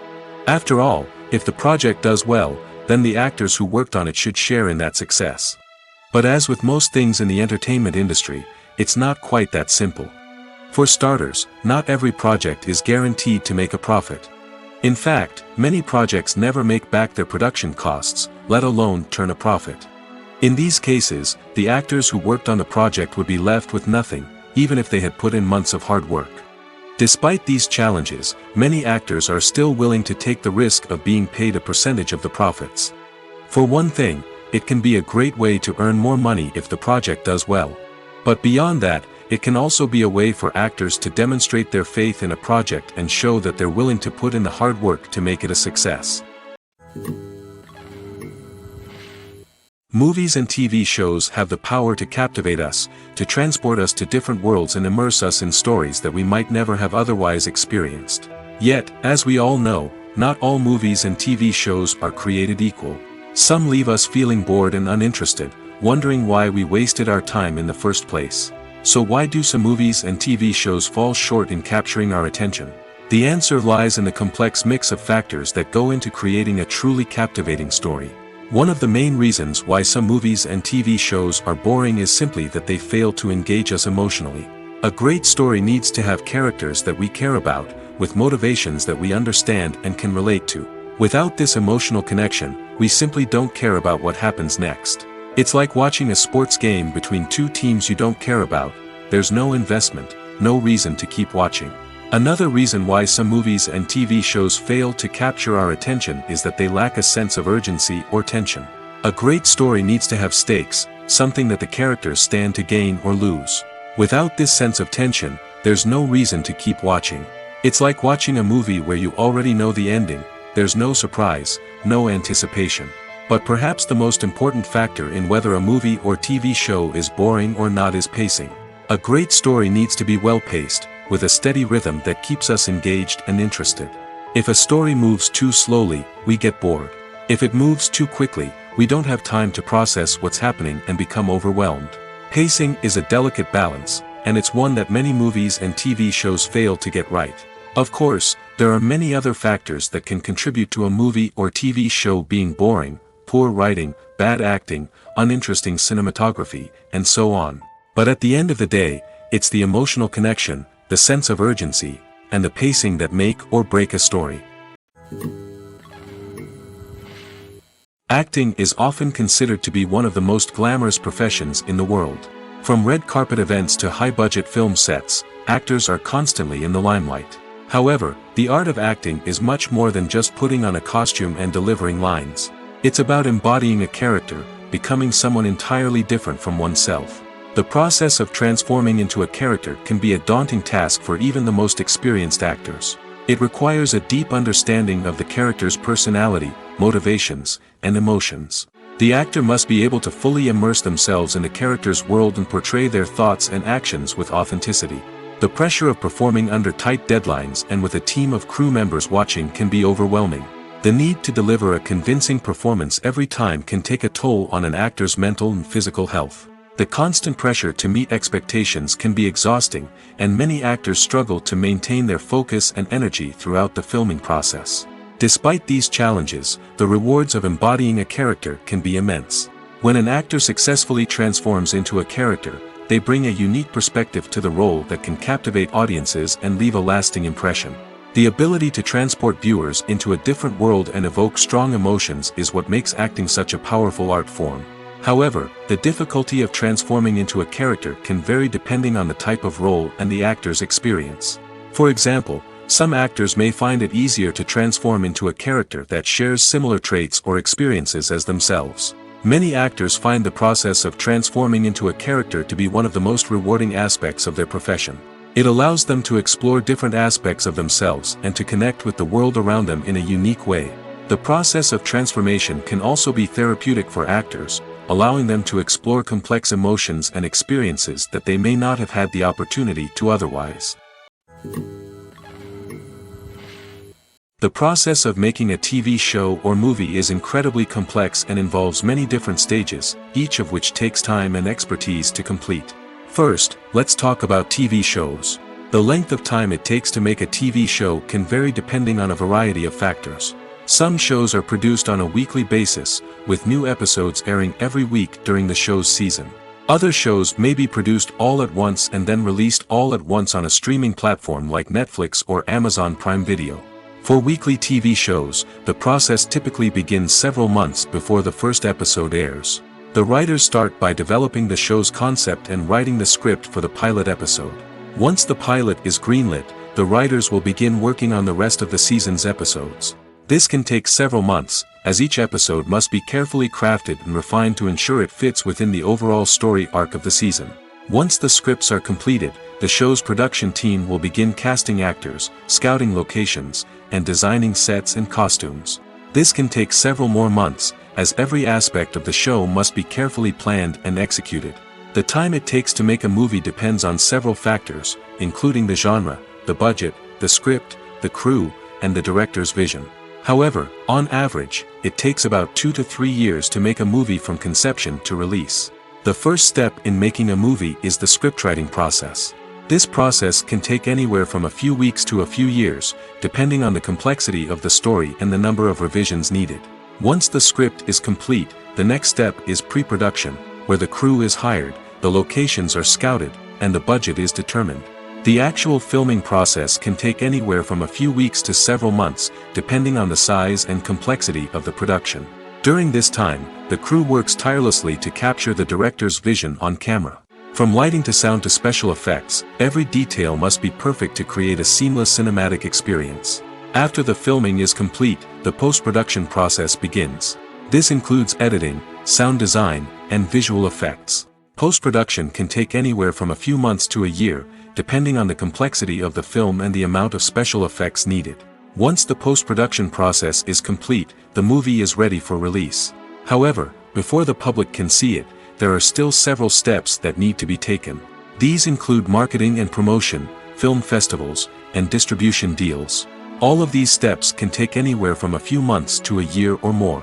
After all, if the project does well, then the actors who worked on it should share in that success. But as with most things in the entertainment industry, it's not quite that simple. For starters, not every project is guaranteed to make a profit. In fact, many projects never make back their production costs, let alone turn a profit. In these cases, the actors who worked on the project would be left with nothing, even if they had put in months of hard work. Despite these challenges, many actors are still willing to take the risk of being paid a percentage of the profits. For one thing, it can be a great way to earn more money if the project does well. But beyond that, it can also be a way for actors to demonstrate their faith in a project and show that they're willing to put in the hard work to make it a success. Movies and TV shows have the power to captivate us, to transport us to different worlds and immerse us in stories that we might never have otherwise experienced. Yet, as we all know, not all movies and TV shows are created equal. Some leave us feeling bored and uninterested, wondering why we wasted our time in the first place. So why do some movies and TV shows fall short in capturing our attention? The answer lies in the complex mix of factors that go into creating a truly captivating story. One of the main reasons why some movies and TV shows are boring is simply that they fail to engage us emotionally. A great story needs to have characters that we care about, with motivations that we understand and can relate to. Without this emotional connection, we simply don't care about what happens next. It's like watching a sports game between two teams you don't care about. There's no investment, no reason to keep watching. Another reason why some movies and TV shows fail to capture our attention is that they lack a sense of urgency or tension. A great story needs to have stakes, something that the characters stand to gain or lose. Without this sense of tension, there's no reason to keep watching. It's like watching a movie where you already know the ending. There's no surprise, no anticipation. But perhaps the most important factor in whether a movie or TV show is boring or not is pacing. A great story needs to be well-paced, with a steady rhythm that keeps us engaged and interested. If a story moves too slowly, we get bored. If it moves too quickly, we don't have time to process what's happening and become overwhelmed. Pacing is a delicate balance, and it's one that many movies and TV shows fail to get right. Of course, there are many other factors that can contribute to a movie or TV show being boring: poor writing, bad acting, uninteresting cinematography, and so on. But at the end of the day, it's the emotional connection, the sense of urgency, and the pacing that make or break a story. Acting is often considered to be one of the most glamorous professions in the world. From red carpet events to high-budget film sets, actors are constantly in the limelight. However, the art of acting is much more than just putting on a costume and delivering lines. It's about embodying a character, becoming someone entirely different from oneself. The process of transforming into a character can be a daunting task for even the most experienced actors. It requires a deep understanding of the character's personality, motivations, and emotions. The actor must be able to fully immerse themselves in the character's world and portray their thoughts and actions with authenticity. The pressure of performing under tight deadlines and with a team of crew members watching can be overwhelming. The need to deliver a convincing performance every time can take a toll on an actor's mental and physical health. The constant pressure to meet expectations can be exhausting, and many actors struggle to maintain their focus and energy throughout the filming process. Despite these challenges, the rewards of embodying a character can be immense. When an actor successfully transforms into a character, they bring a unique perspective to the role that can captivate audiences and leave a lasting impression. The ability to transport viewers into a different world and evoke strong emotions is what makes acting such a powerful art form. However, the difficulty of transforming into a character can vary depending on the type of role and the actor's experience. For example, Some actors may find it easier to transform into a character that shares similar traits or experiences as themselves. Many actors find the process of transforming into a character to be one of the most rewarding aspects of their profession. It allows them to explore different aspects of themselves and to connect with the world around them in a unique way. The process of transformation can also be therapeutic for actors, allowing them to explore complex emotions and experiences that they may not have had the opportunity to otherwise. The process of making a TV show or movie is incredibly complex and involves many different stages, each of which takes time and expertise to complete. First, let's talk about TV shows. The length of time it takes to make a TV show can vary depending on a variety of factors. Some shows are produced on a weekly basis, with new episodes airing every week during the show's season. Other shows may be produced all at once and then released all at once on a streaming platform like Netflix or Amazon Prime Video. For weekly TV shows, the process typically begins several months before the first episode airs. The writers start by developing the show's concept and writing the script for the pilot episode. Once the pilot is greenlit, the writers will begin working on the rest of the season's episodes. This can take several months, as each episode must be carefully crafted and refined to ensure it fits within the overall story arc of the season. Once the scripts are completed, the show's production team will begin casting actors, scouting locations, and designing sets and costumes. This can take several more months, as every aspect of the show must be carefully planned and executed. The time it takes to make a movie depends on several factors, including the genre, the budget, the script, the crew, and the director's vision. However, on average, it takes about 2 to 3 years to make a movie from conception to release. The first step in making a movie is the scriptwriting process. This process can take anywhere from a few weeks to a few years, depending on the complexity of the story and the number of revisions needed. Once the script is complete, the next step is pre-production, where the crew is hired, the locations are scouted, and the budget is determined. The actual filming process can take anywhere from a few weeks to several months, depending on the size and complexity of the production. During this time, the crew works tirelessly to capture the director's vision on camera. From lighting to sound to special effects, every detail must be perfect to create a seamless cinematic experience. After the filming is complete, the post-production process begins. This includes editing, sound design, and visual effects. Post-production can take anywhere from a few months to a year, depending on the complexity of the film and the amount of special effects needed. Once the post-production process is complete, the movie is ready for release. However, before the public can see it, there are still several steps that need to be taken. These include marketing and promotion, film festivals, and distribution deals. All of these steps can take anywhere from a few months to a year or more.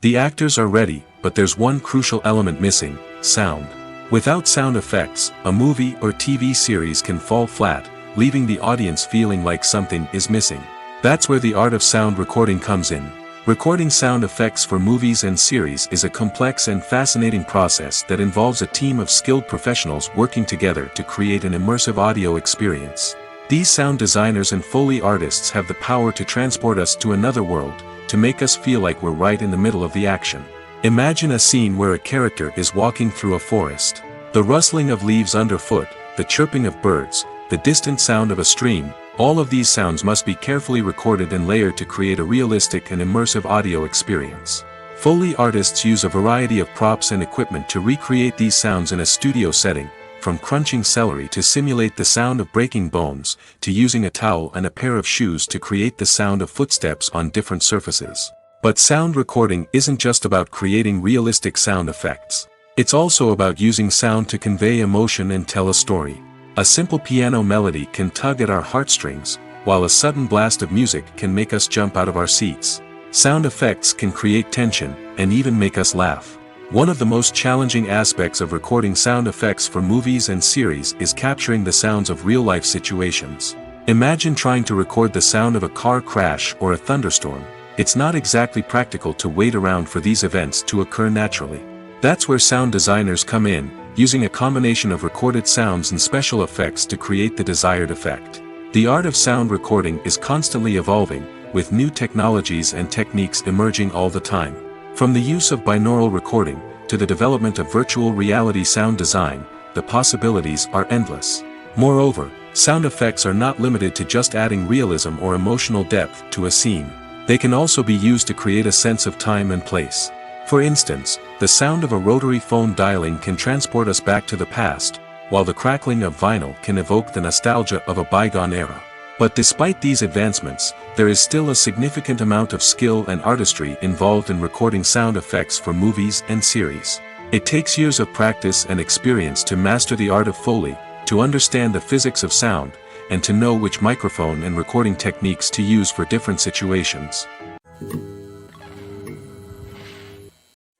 The actors are ready, but there's one crucial element missing: sound. Without sound effects, a movie or TV series can fall flat, leaving the audience feeling like something is missing. That's where the art of sound recording comes in. Recording sound effects for movies and series is a complex and fascinating process that involves a team of skilled professionals working together to create an immersive audio experience. These sound designers and Foley artists have the power to transport us to another world, to make us feel like we're right in the middle of the action. Imagine a scene where a character is walking through a forest. The rustling of leaves underfoot, the chirping of birds, the distant sound of a stream, all of these sounds must be carefully recorded and layered to create a realistic and immersive audio experience. Foley artists use a variety of props and equipment to recreate these sounds in a studio setting, from crunching celery to simulate the sound of breaking bones, to using a towel and a pair of shoes to create the sound of footsteps on different surfaces. But sound recording isn't just about creating realistic sound effects. It's also about using sound to convey emotion and tell a story. A simple piano melody can tug at our heartstrings, while a sudden blast of music can make us jump out of our seats. Sound effects can create tension, and even make us laugh. One of the most challenging aspects of recording sound effects for movies and series is capturing the sounds of real-life situations. Imagine trying to record the sound of a car crash or a thunderstorm. It's not exactly practical to wait around for these events to occur naturally. That's where sound designers come in, using a combination of recorded sounds and special effects to create the desired effect. The art of sound recording is constantly evolving, with new technologies and techniques emerging all the time. From the use of binaural recording, to the development of virtual reality sound design, the possibilities are endless. Moreover, sound effects are not limited to just adding realism or emotional depth to a scene. They can also be used to create a sense of time and place. For instance, the sound of a rotary phone dialing can transport us back to the past, while the crackling of vinyl can evoke the nostalgia of a bygone era. But despite these advancements, there is still a significant amount of skill and artistry involved in recording sound effects for movies and series. It takes years of practice and experience to master the art of Foley, to understand the physics of sound, and to know which microphone and recording techniques to use for different situations.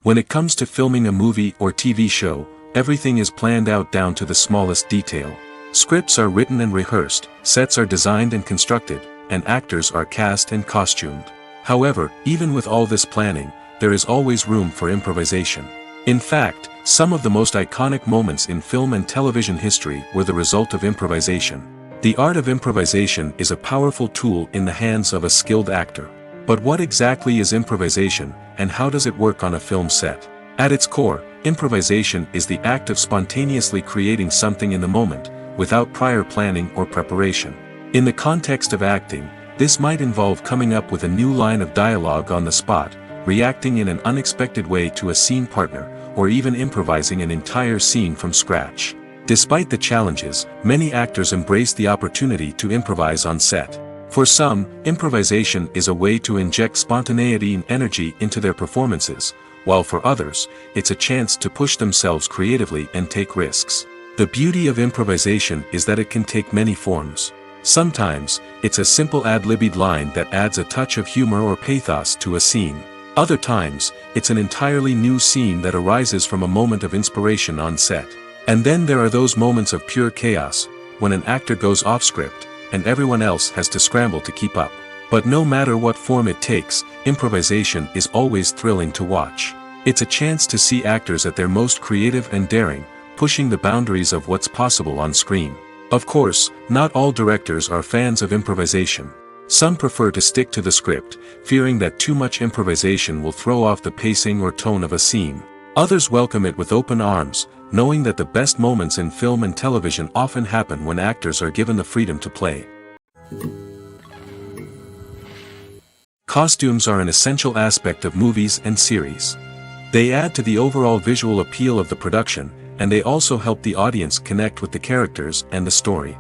When it comes to filming a movie or TV show, everything is planned out down to the smallest detail. Scripts are written and rehearsed, sets are designed and constructed, and actors are cast and costumed. However, even with all this planning, there is always room for improvisation. In fact, some of the most iconic moments in film and television history were the result of improvisation. The art of improvisation is a powerful tool in the hands of a skilled actor. But what exactly is improvisation, and how does it work on a film set? At its core, improvisation is the act of spontaneously creating something in the moment, without prior planning or preparation. In the context of acting, this might involve coming up with a new line of dialogue on the spot, reacting in an unexpected way to a scene partner, or even improvising an entire scene from scratch. Despite the challenges, many actors embrace the opportunity to improvise on set. For some, improvisation is a way to inject spontaneity and energy into their performances, while for others, it's a chance to push themselves creatively and take risks. The beauty of improvisation is that it can take many forms. Sometimes, it's a simple ad-libbed line that adds a touch of humor or pathos to a scene. Other times, it's an entirely new scene that arises from a moment of inspiration on set. And then there are those moments of pure chaos, when an actor goes off script, and everyone else has to scramble to keep up. But no matter what form it takes, improvisation is always thrilling to watch. It's a chance to see actors at their most creative and daring, pushing the boundaries of what's possible on screen. Of course, not all directors are fans of improvisation. Some prefer to stick to the script, fearing that too much improvisation will throw off the pacing or tone of a scene. Others welcome it with open arms, knowing that the best moments in film and television often happen when actors are given the freedom to play. Costumes are an essential aspect of movies and series. They add to the overall visual appeal of the production, and they also help the audience connect with the characters and the story.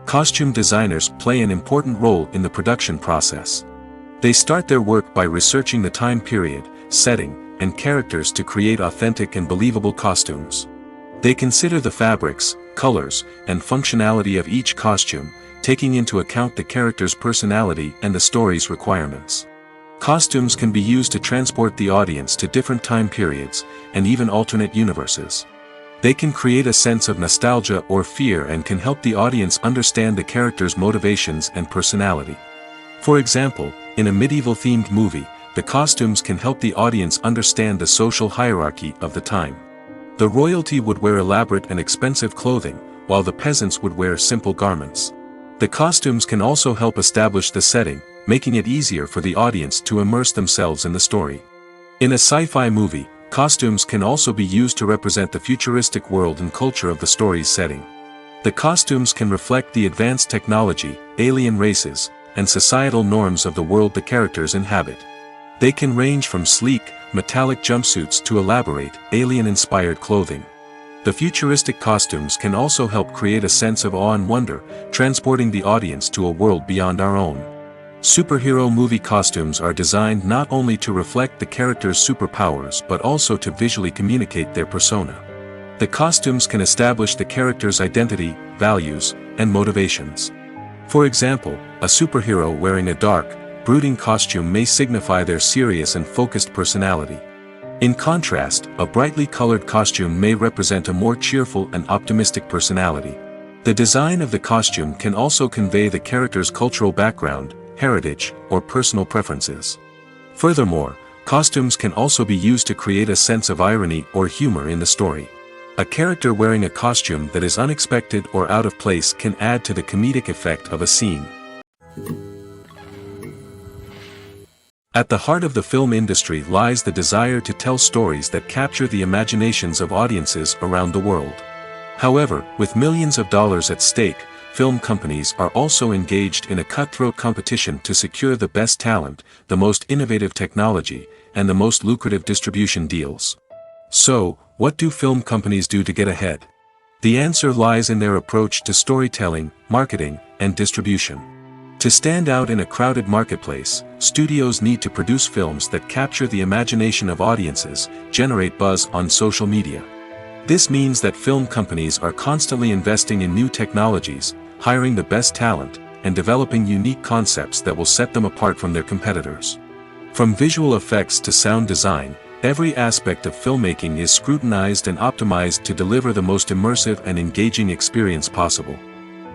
Costume designers play an important role in the production process. They start their work by researching the time period, setting, and characters to create authentic and believable costumes. They consider the fabrics, colors, and functionality of each costume, taking into account the character's personality and the story's requirements. Costumes can be used to transport the audience to different time periods, and even alternate universes. They can create a sense of nostalgia or fear and can help the audience understand the character's motivations and personality. For example, in a medieval-themed movie, the costumes can help the audience understand the social hierarchy of the time. The royalty would wear elaborate and expensive clothing, while the peasants would wear simple garments. The costumes can also help establish the setting, making it easier for the audience to immerse themselves in the story. In a sci-fi movie, costumes can also be used to represent the futuristic world and culture of the story's setting. The costumes can reflect the advanced technology, alien races, and societal norms of the world the characters inhabit. They can range from sleek, metallic jumpsuits to elaborate, alien-inspired clothing. The futuristic costumes can also help create a sense of awe and wonder, transporting the audience to a world beyond our own. Superhero movie costumes are designed not only to reflect the character's superpowers but also to visually communicate their persona. The costumes can establish the character's identity, values, and motivations. For example, a superhero wearing a dark, brooding costume may signify their serious and focused personality. In contrast, a brightly colored costume may represent a more cheerful and optimistic personality. The design of the costume can also convey the character's cultural background, heritage, or personal preferences. Furthermore, costumes can also be used to create a sense of irony or humor in the story. A character wearing a costume that is unexpected or out of place can add to the comedic effect of a scene. At the heart of the film industry lies the desire to tell stories that capture the imaginations of audiences around the world. However, with millions of dollars at stake, film companies are also engaged in a cutthroat competition to secure the best talent, the most innovative technology, and the most lucrative distribution deals. So, what do film companies do to get ahead? The answer lies in their approach to storytelling, marketing, and distribution. To stand out in a crowded marketplace, studios need to produce films that capture the imagination of audiences, generate buzz on social media. This means that film companies are constantly investing in new technologies, hiring the best talent, and developing unique concepts that will set them apart from their competitors. From visual effects to sound design, every aspect of filmmaking is scrutinized and optimized to deliver the most immersive and engaging experience possible.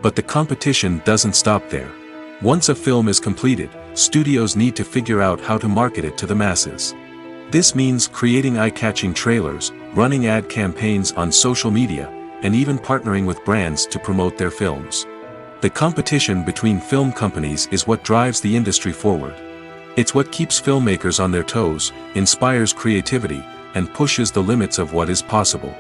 But the competition doesn't stop there. Once a film is completed, studios need to figure out how to market it to the masses. This means creating eye-catching trailers, running ad campaigns on social media, and even partnering with brands to promote their films. The competition between film companies is what drives the industry forward. It's what keeps filmmakers on their toes, inspires creativity, and pushes the limits of what is possible.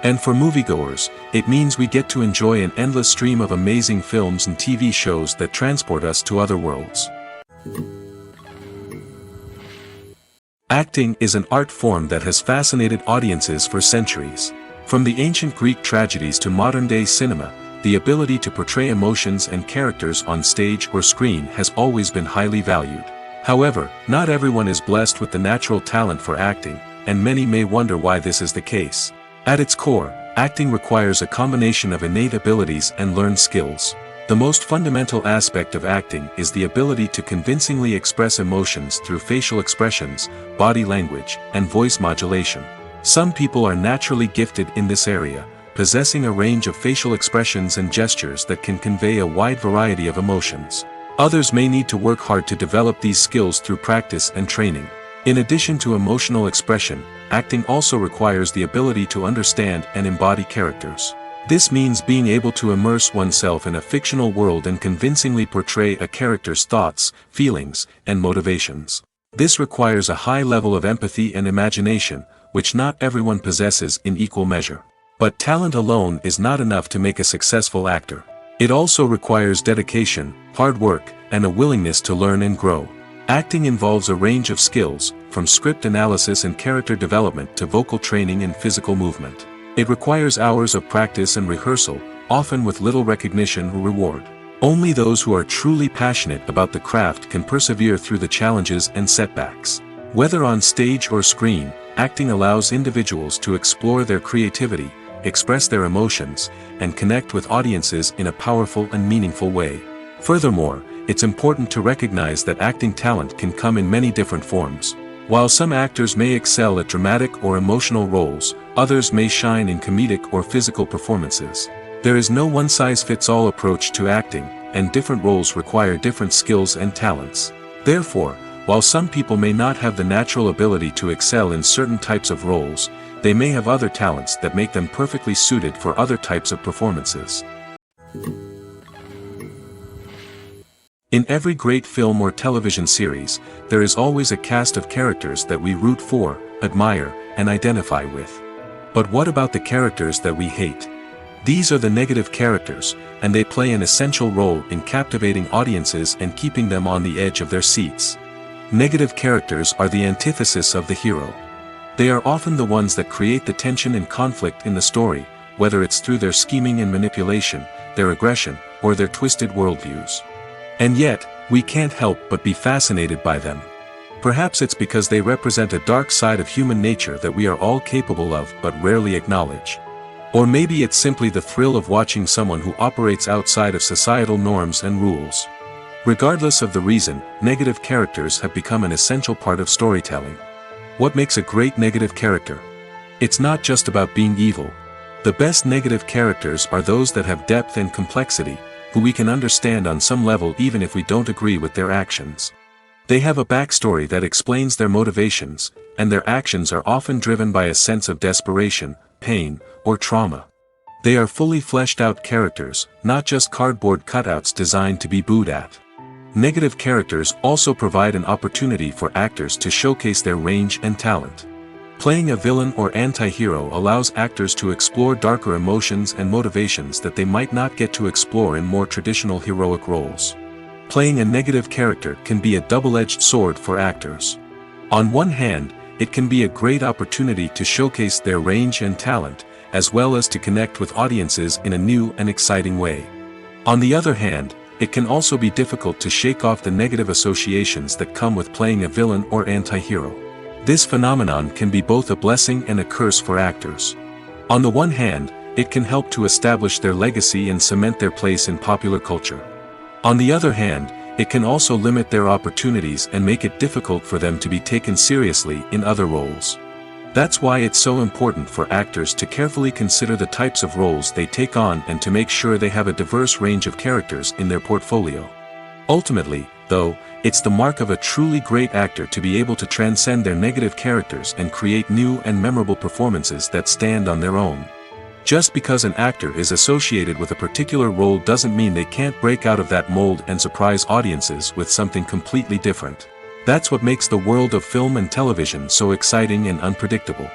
And for moviegoers, it means we get to enjoy an endless stream of amazing films and TV shows that transport us to other worlds. Acting is an art form that has fascinated audiences for centuries. From the ancient Greek tragedies to modern-day cinema, the ability to portray emotions and characters on stage or screen has always been highly valued. However, not everyone is blessed with the natural talent for acting, and many may wonder why this is the case. At its core, acting requires a combination of innate abilities and learned skills. The most fundamental aspect of acting is the ability to convincingly express emotions through facial expressions, body language, and voice modulation. Some people are naturally gifted in this area, possessing a range of facial expressions and gestures that can convey a wide variety of emotions. Others may need to work hard to develop these skills through practice and training. In addition to emotional expression, acting also requires the ability to understand and embody characters. This means being able to immerse oneself in a fictional world and convincingly portray a character's thoughts, feelings, and motivations. This requires a high level of empathy and imagination, which not everyone possesses in equal measure. But talent alone is not enough to make a successful actor. It also requires dedication, hard work, and a willingness to learn and grow. Acting involves a range of skills, from script analysis and character development to vocal training and physical movement. It requires hours of practice and rehearsal, often with little recognition or reward. Only those who are truly passionate about the craft can persevere through the challenges and setbacks. Whether on stage or screen, acting allows individuals to explore their creativity, express their emotions, and connect with audiences in a powerful and meaningful way. Furthermore, it's important to recognize that acting talent can come in many different forms. While some actors may excel at dramatic or emotional roles, others may shine in comedic or physical performances. There is no one-size-fits-all approach to acting, and different roles require different skills and talents. Therefore, while some people may not have the natural ability to excel in certain types of roles, they may have other talents that make them perfectly suited for other types of performances. In every great film or television series, there is always a cast of characters that we root for, admire, and identify with. But what about the characters that we hate? These are the negative characters, and they play an essential role in captivating audiences and keeping them on the edge of their seats. Negative characters are the antithesis of the hero. They are often the ones that create the tension and conflict in the story, whether it's through their scheming and manipulation, their aggression, or their twisted worldviews. And yet, we can't help but be fascinated by them. Perhaps it's because they represent a dark side of human nature that we are all capable of but rarely acknowledge. Or maybe it's simply the thrill of watching someone who operates outside of societal norms and rules. Regardless of the reason, negative characters have become an essential part of storytelling. What makes a great negative character? It's not just about being evil. The best negative characters are those that have depth and complexity, who we can understand on some level even if we don't agree with their actions. They have a backstory that explains their motivations, and their actions are often driven by a sense of desperation, pain, or trauma. They are fully fleshed out characters, not just cardboard cutouts designed to be booed at. Negative characters also provide an opportunity for actors to showcase their range and talent. Playing a villain or anti-hero allows actors to explore darker emotions and motivations that they might not get to explore in more traditional heroic roles. Playing a negative character can be a double-edged sword for actors. On one hand, it can be a great opportunity to showcase their range and talent, as well as to connect with audiences in a new and exciting way. On the other hand, it can also be difficult to shake off the negative associations that come with playing a villain or anti-hero. This phenomenon can be both a blessing and a curse for actors. On the one hand, it can help to establish their legacy and cement their place in popular culture. On the other hand, it can also limit their opportunities and make it difficult for them to be taken seriously in other roles. That's why it's so important for actors to carefully consider the types of roles they take on and to make sure they have a diverse range of characters in their portfolio. Ultimately, though, it's the mark of a truly great actor to be able to transcend their negative characters and create new and memorable performances that stand on their own. Just because an actor is associated with a particular role doesn't mean they can't break out of that mold and surprise audiences with something completely different. That's what makes the world of film and television so exciting and unpredictable.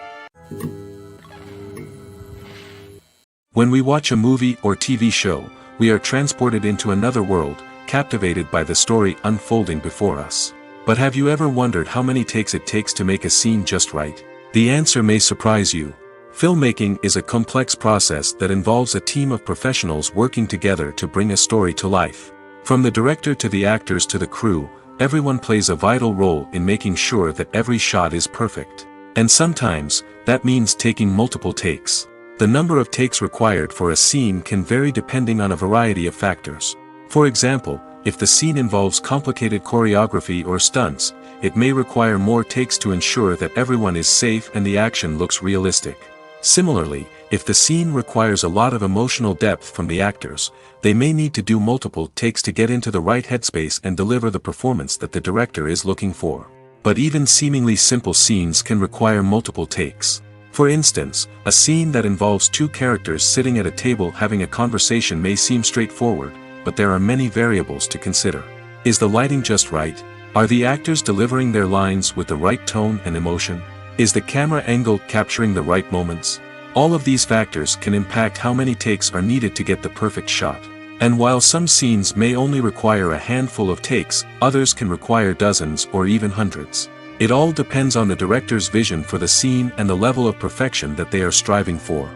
When we watch a movie or TV show, we are transported into another world, captivated by the story unfolding before us. But have you ever wondered how many takes it takes to make a scene just right? The answer may surprise you. Filmmaking is a complex process that involves a team of professionals working together to bring a story to life. From the director to the actors to the crew, everyone plays a vital role in making sure that every shot is perfect. And sometimes, that means taking multiple takes. The number of takes required for a scene can vary depending on a variety of factors. For example, if the scene involves complicated choreography or stunts, it may require more takes to ensure that everyone is safe and the action looks realistic. Similarly, if the scene requires a lot of emotional depth from the actors, they may need to do multiple takes to get into the right headspace and deliver the performance that the director is looking for. But even seemingly simple scenes can require multiple takes. For instance, a scene that involves two characters sitting at a table having a conversation may seem straightforward, but there are many variables to consider. Is the lighting just right? Are the actors delivering their lines with the right tone and emotion? Is the camera angle capturing the right moments? All of these factors can impact how many takes are needed to get the perfect shot. And while some scenes may only require a handful of takes, others can require dozens or even hundreds. It all depends on the director's vision for the scene and the level of perfection that they are striving for.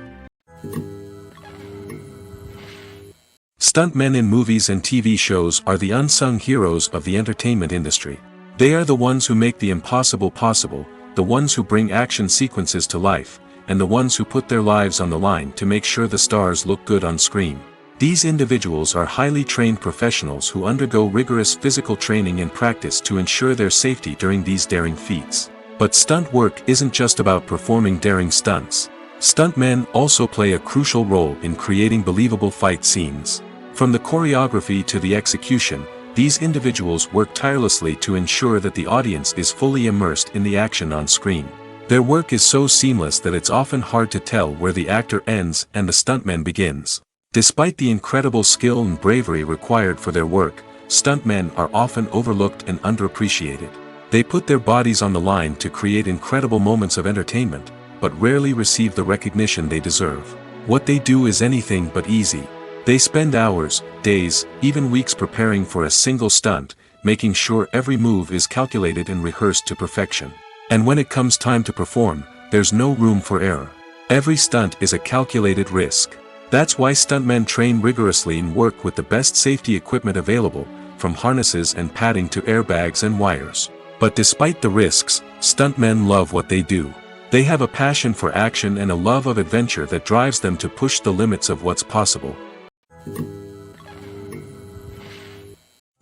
Stuntmen in movies and TV shows are the unsung heroes of the entertainment industry. They are the ones who make the impossible possible, the ones who bring action sequences to life, and the ones who put their lives on the line to make sure the stars look good on screen. These individuals are highly trained professionals who undergo rigorous physical training and practice to ensure their safety during these daring feats. But stunt work isn't just about performing daring stunts. Stuntmen also play a crucial role in creating believable fight scenes. From the choreography to the execution, these individuals work tirelessly to ensure that the audience is fully immersed in the action on screen. Their work is so seamless that it's often hard to tell where the actor ends and the stuntman begins. Despite the incredible skill and bravery required for their work, stuntmen are often overlooked and underappreciated. They put their bodies on the line to create incredible moments of entertainment, but rarely receive the recognition they deserve. What they do is anything but easy. They spend hours, days, even weeks preparing for a single stunt, making sure every move is calculated and rehearsed to perfection. And when it comes time to perform, there's no room for error. Every stunt is a calculated risk. That's why stuntmen train rigorously and work with the best safety equipment available, from harnesses and padding to airbags and wires. But despite the risks, stuntmen love what they do. They have a passion for action and a love of adventure that drives them to push the limits of what's possible.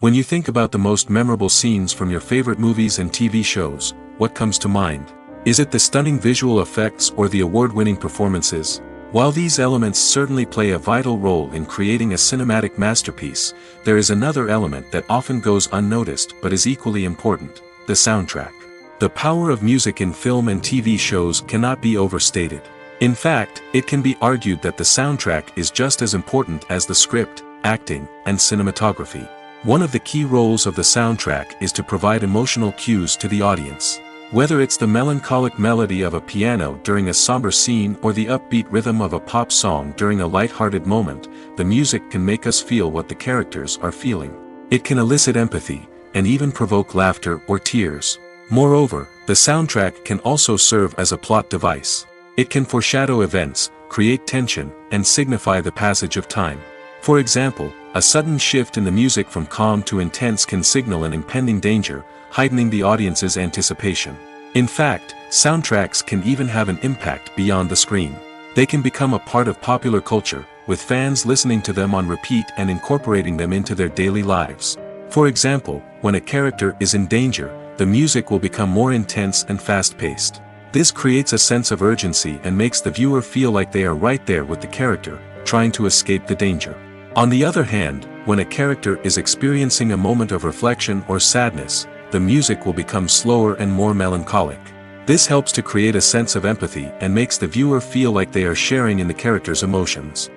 When you think about the most memorable scenes from your favorite movies and TV shows, what comes to mind? Is it the stunning visual effects or the award-winning performances? While these elements certainly play a vital role in creating a cinematic masterpiece, there is another element that often goes unnoticed but is equally important: the soundtrack. The power of music in film and TV shows cannot be overstated. In fact, it can be argued that the soundtrack is just as important as the script, acting, and cinematography. One of the key roles of the soundtrack is to provide emotional cues to the audience. Whether it's the melancholic melody of a piano during a somber scene or the upbeat rhythm of a pop song during a light-hearted moment, the music can make us feel what the characters are feeling. It can elicit empathy, and even provoke laughter or tears. Moreover, the soundtrack can also serve as a plot device. It can foreshadow events, create tension, and signify the passage of time. For example, a sudden shift in the music from calm to intense can signal an impending danger, heightening the audience's anticipation. In fact, soundtracks can even have an impact beyond the screen. They can become a part of popular culture, with fans listening to them on repeat and incorporating them into their daily lives. For example, when a character is in danger, the music will become more intense and fast-paced. This creates a sense of urgency and makes the viewer feel like they are right there with the character, trying to escape the danger. On the other hand, when a character is experiencing a moment of reflection or sadness, the music will become slower and more melancholic. This helps to create a sense of empathy and makes the viewer feel like they are sharing in the character's emotions.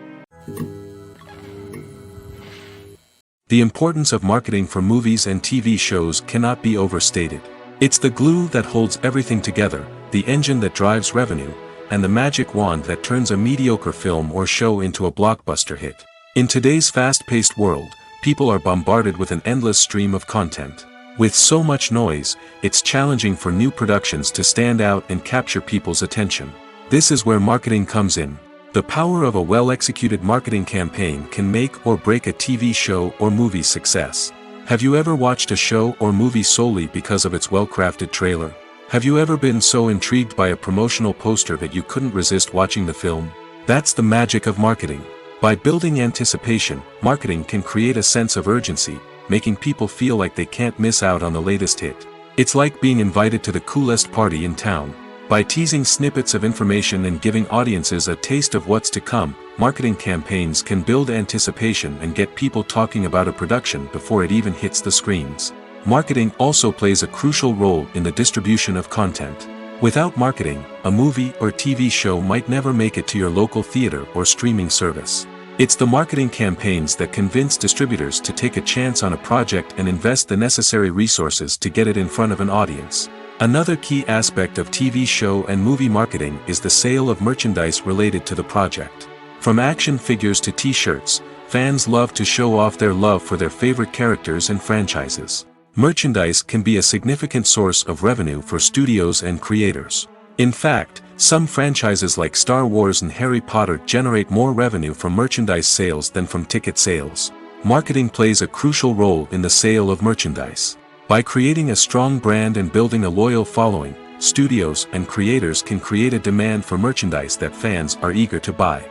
The importance of marketing for movies and TV shows cannot be overstated. It's the glue that holds everything together, the engine that drives revenue, and the magic wand that turns a mediocre film or show into a blockbuster hit. In today's fast-paced world, people are bombarded with an endless stream of content. With so much noise, it's challenging for new productions to stand out and capture people's attention. This is where marketing comes in. The power of a well-executed marketing campaign can make or break a TV show or movie's success. Have you ever watched a show or movie solely because of its well-crafted trailer? Have you ever been so intrigued by a promotional poster that you couldn't resist watching the film? That's the magic of marketing. By building anticipation, marketing can create a sense of urgency, making people feel like they can't miss out on the latest hit. It's like being invited to the coolest party in town. By teasing snippets of information and giving audiences a taste of what's to come, marketing campaigns can build anticipation and get people talking about a production before it even hits the screens. Marketing also plays a crucial role in the distribution of content. Without marketing, a movie or TV show might never make it to your local theater or streaming service. It's the marketing campaigns that convince distributors to take a chance on a project and invest the necessary resources to get it in front of an audience. Another key aspect of TV show and movie marketing is the sale of merchandise related to the project. From action figures to t-shirts, fans love to show off their love for their favorite characters and franchises. Merchandise can be a significant source of revenue for studios and creators. In fact, some franchises like Star Wars and Harry Potter generate more revenue from merchandise sales than from ticket sales. Marketing plays a crucial role in the sale of merchandise. By creating a strong brand and building a loyal following, studios and creators can create a demand for merchandise that fans are eager to buy.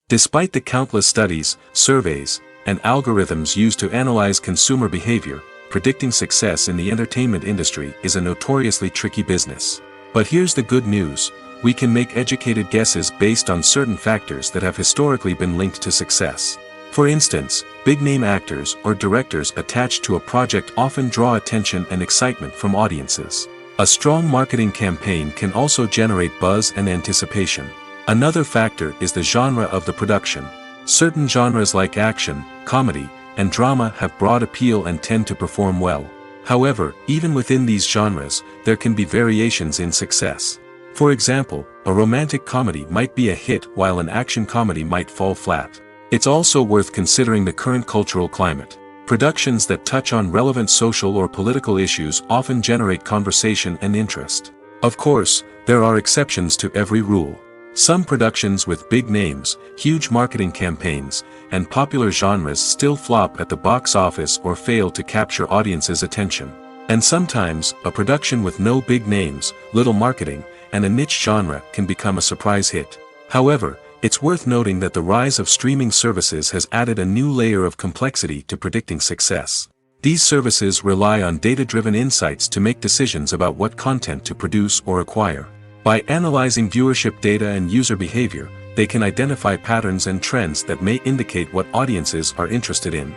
Despite the countless studies, surveys, and algorithms used to analyze consumer behavior, predicting success in the entertainment industry is a notoriously tricky business. But here's the good news: we can make educated guesses based on certain factors that have historically been linked to success. For instance, big-name actors or directors attached to a project often draw attention and excitement from audiences. A strong marketing campaign can also generate buzz and anticipation. Another factor is the genre of the production. Certain genres like action, comedy, and drama have broad appeal and tend to perform well. However, even within these genres, there can be variations in success. For example, a romantic comedy might be a hit while an action comedy might fall flat. It's also worth considering the current cultural climate. Productions that touch on relevant social or political issues often generate conversation and interest. Of course, there are exceptions to every rule. Some productions with big names, huge marketing campaigns, and popular genres still flop at the box office or fail to capture audiences' attention. And sometimes, a production with no big names, little marketing, and a niche genre can become a surprise hit. However, it's worth noting that the rise of streaming services has added a new layer of complexity to predicting success. These services rely on data-driven insights to make decisions about what content to produce or acquire. By analyzing viewership data and user behavior, they can identify patterns and trends that may indicate what audiences are interested in.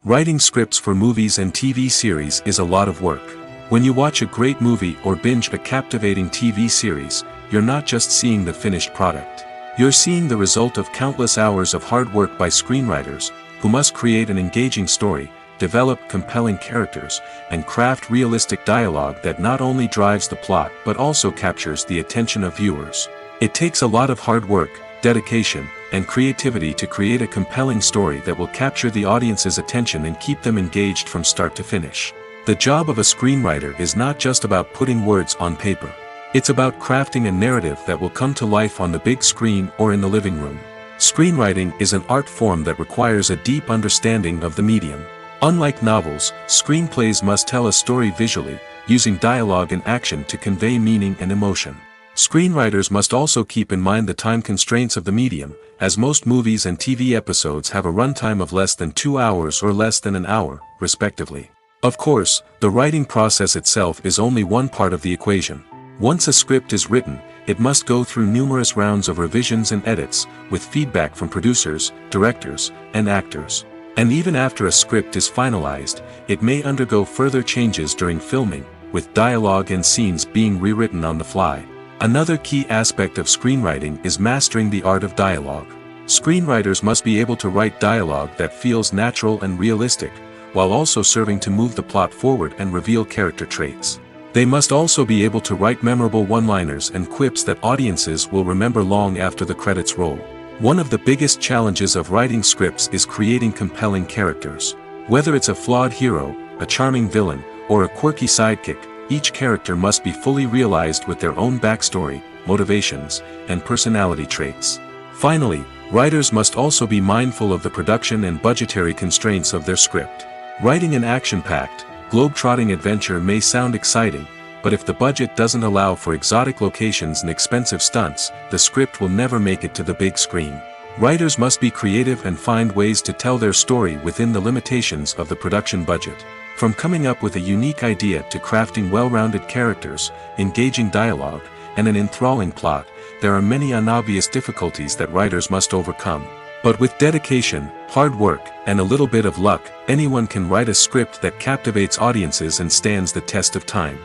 Writing scripts for movies and TV series is a lot of work. When you watch a great movie or binge a captivating TV series, you're not just seeing the finished product. You're seeing the result of countless hours of hard work by screenwriters, who must create an engaging story, develop compelling characters, and craft realistic dialogue that not only drives the plot but also captures the attention of viewers. It takes a lot of hard work, dedication, and creativity to create a compelling story that will capture the audience's attention and keep them engaged from start to finish. The job of a screenwriter is not just about putting words on paper. It's about crafting a narrative that will come to life on the big screen or in the living room. Screenwriting is an art form that requires a deep understanding of the medium. Unlike novels, screenplays must tell a story visually, using dialogue and action to convey meaning and emotion. Screenwriters must also keep in mind the time constraints of the medium, as most movies and TV episodes have a runtime of less than 2 hours or less than an hour, respectively. Of course, the writing process itself is only one part of the equation. Once a script is written, it must go through numerous rounds of revisions and edits, with feedback from producers, directors, and actors. And even after a script is finalized, it may undergo further changes during filming, with dialogue and scenes being rewritten on the fly. Another key aspect of screenwriting is mastering the art of dialogue. Screenwriters must be able to write dialogue that feels natural and realistic, while also serving to move the plot forward and reveal character traits. They must also be able to write memorable one-liners and quips that audiences will remember long after the credits roll. One of the biggest challenges of writing scripts is creating compelling characters. Whether it's a flawed hero, a charming villain, or a quirky sidekick, each character must be fully realized with their own backstory, motivations, and personality traits. Finally, writers must also be mindful of the production and budgetary constraints of their script. Writing an action-packed, globe-trotting adventure may sound exciting, but if the budget doesn't allow for exotic locations and expensive stunts, the script will never make it to the big screen. Writers must be creative and find ways to tell their story within the limitations of the production budget. From coming up with a unique idea to crafting well-rounded characters, engaging dialogue, and an enthralling plot, there are many unobvious difficulties that writers must overcome. But with dedication, hard work, and a little bit of luck, anyone can write a script that captivates audiences and stands the test of time.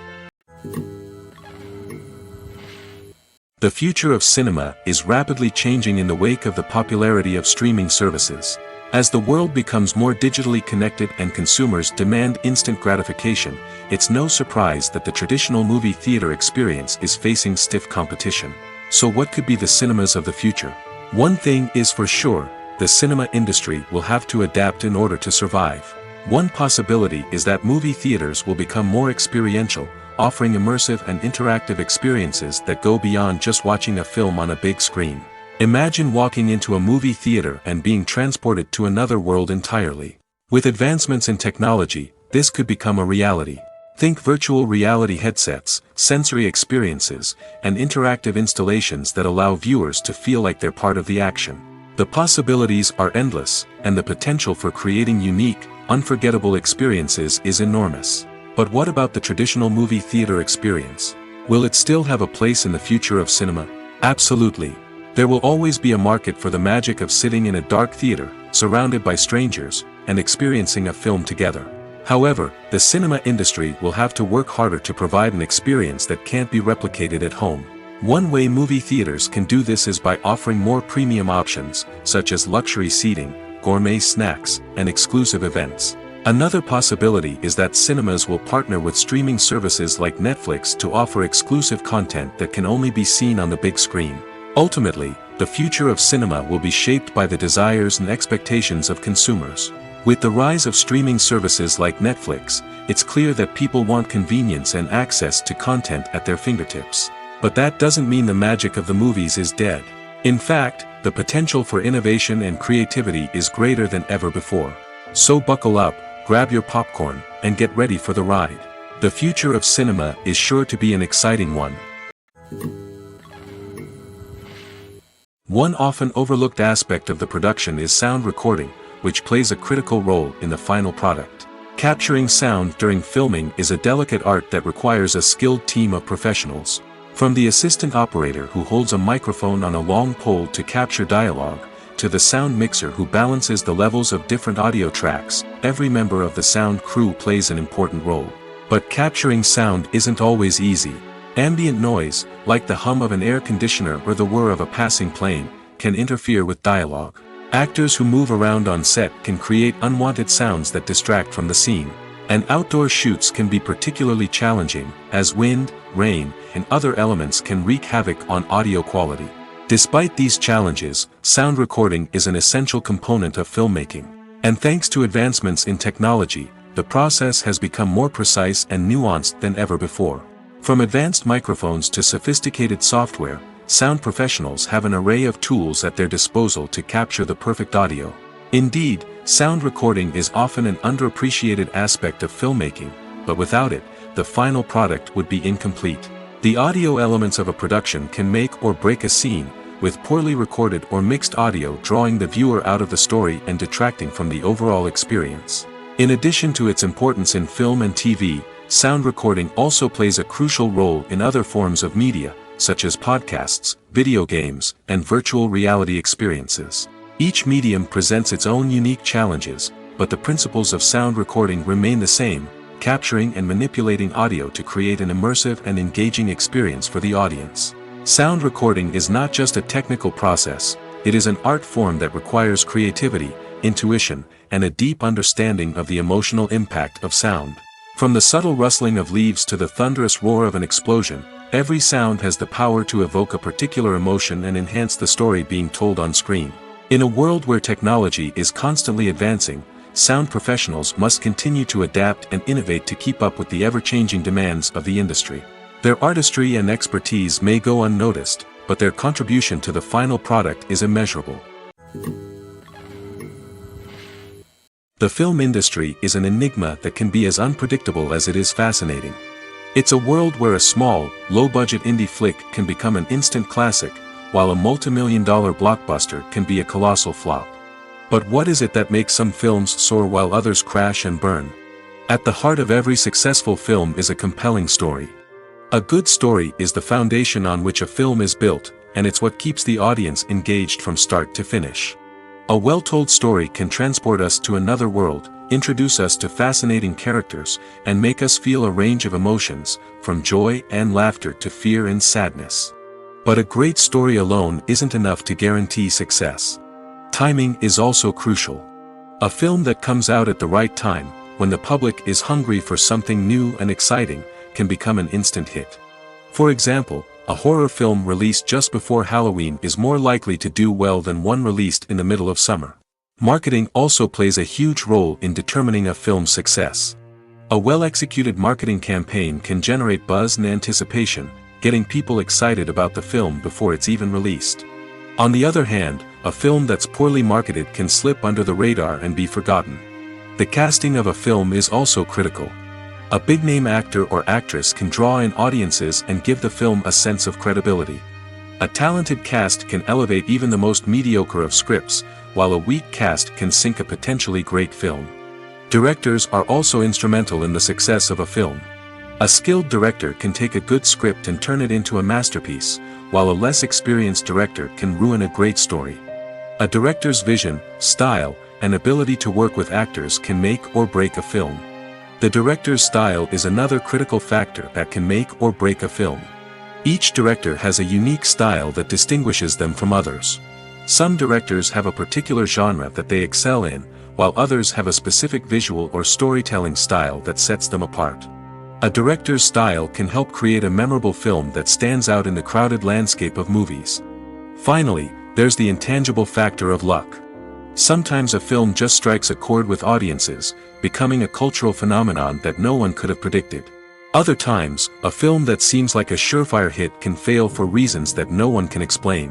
The future of cinema is rapidly changing in the wake of the popularity of streaming services. As the world becomes more digitally connected and consumers demand instant gratification, it's no surprise that the traditional movie theater experience is facing stiff competition. So what could be the cinemas of the future? One thing is for sure, the cinema industry will have to adapt in order to survive. One possibility is that movie theaters will become more experiential, offering immersive and interactive experiences that go beyond just watching a film on a big screen. Imagine walking into a movie theater and being transported to another world entirely. With advancements in technology, this could become a reality. Think virtual reality headsets, sensory experiences, and interactive installations that allow viewers to feel like they're part of the action. The possibilities are endless, and the potential for creating unique, unforgettable experiences is enormous. But what about the traditional movie theater experience? Will it still have a place in the future of cinema? Absolutely. There will always be a market for the magic of sitting in a dark theater, surrounded by strangers, and experiencing a film together. However, the cinema industry will have to work harder to provide an experience that can't be replicated at home. One way movie theaters can do this is by offering more premium options, such as luxury seating, gourmet snacks, and exclusive events. Another possibility is that cinemas will partner with streaming services like Netflix to offer exclusive content that can only be seen on the big screen. Ultimately, the future of cinema will be shaped by the desires and expectations of consumers. With the rise of streaming services like Netflix, it's clear that people want convenience and access to content at their fingertips. But that doesn't mean the magic of the movies is dead. In fact, the potential for innovation and creativity is greater than ever before. So buckle up, grab your popcorn, and get ready for the ride. The future of cinema is sure to be an exciting one. One often overlooked aspect of the production is sound recording, which plays a critical role in the final product. Capturing sound during filming is a delicate art that requires a skilled team of professionals. From the assistant operator who holds a microphone on a long pole to capture dialogue, to the sound mixer who balances the levels of different audio tracks, every member of the sound crew plays an important role. But capturing sound isn't always easy. Ambient noise, like the hum of an air conditioner or the whir of a passing plane, can interfere with dialogue. Actors who move around on set can create unwanted sounds that distract from the scene. And outdoor shoots can be particularly challenging, as wind, rain, and other elements can wreak havoc on audio quality. Despite these challenges, sound recording is an essential component of filmmaking. And thanks to advancements in technology, the process has become more precise and nuanced than ever before. From advanced microphones to sophisticated software, sound professionals have an array of tools at their disposal to capture the perfect audio. Indeed, sound recording is often an underappreciated aspect of filmmaking, but without it, the final product would be incomplete. The audio elements of a production can make or break a scene, with poorly recorded or mixed audio drawing the viewer out of the story and detracting from the overall experience. In addition to its importance in film and TV, sound recording also plays a crucial role in other forms of media, such as podcasts, video games, and virtual reality experiences. Each medium presents its own unique challenges, but the principles of sound recording remain the same, capturing and manipulating audio to create an immersive and engaging experience for the audience. Sound recording is not just a technical process, it is an art form that requires creativity, intuition, and a deep understanding of the emotional impact of sound. From the subtle rustling of leaves to the thunderous roar of an explosion, every sound has the power to evoke a particular emotion and enhance the story being told on screen. In a world where technology is constantly advancing, sound professionals must continue to adapt and innovate to keep up with the ever-changing demands of the industry. Their artistry and expertise may go unnoticed, but their contribution to the final product is immeasurable. The film industry is an enigma that can be as unpredictable as it is fascinating. It's a world where a small, low-budget indie flick can become an instant classic, while a multi-million-dollar blockbuster can be a colossal flop. But what is it that makes some films soar while others crash and burn? At the heart of every successful film is a compelling story. A good story is the foundation on which a film is built, and it's what keeps the audience engaged from start to finish. A well-told story can transport us to another world, introduce us to fascinating characters, and make us feel a range of emotions, from joy and laughter to fear and sadness. But a great story alone isn't enough to guarantee success. Timing is also crucial. A film that comes out at the right time, when the public is hungry for something new and exciting, can become an instant hit. For example, a horror film released just before Halloween is more likely to do well than one released in the middle of summer. Marketing also plays a huge role in determining a film's success. A well-executed marketing campaign can generate buzz and anticipation, getting people excited about the film before it's even released. On the other hand, a film that's poorly marketed can slip under the radar and be forgotten. The casting of a film is also critical. A big-name actor or actress can draw in audiences and give the film a sense of credibility. A talented cast can elevate even the most mediocre of scripts, while a weak cast can sink a potentially great film. Directors are also instrumental in the success of a film. A skilled director can take a good script and turn it into a masterpiece, while a less experienced director can ruin a great story. A director's vision, style, and ability to work with actors can make or break a film. The director's style is another critical factor that can make or break a film. Each director has a unique style that distinguishes them from others. Some directors have a particular genre that they excel in, while others have a specific visual or storytelling style that sets them apart. A director's style can help create a memorable film that stands out in the crowded landscape of movies. Finally, there's the intangible factor of luck. Sometimes a film just strikes a chord with audiences, becoming a cultural phenomenon that no one could have predicted. Other times, a film that seems like a surefire hit can fail for reasons that no one can explain.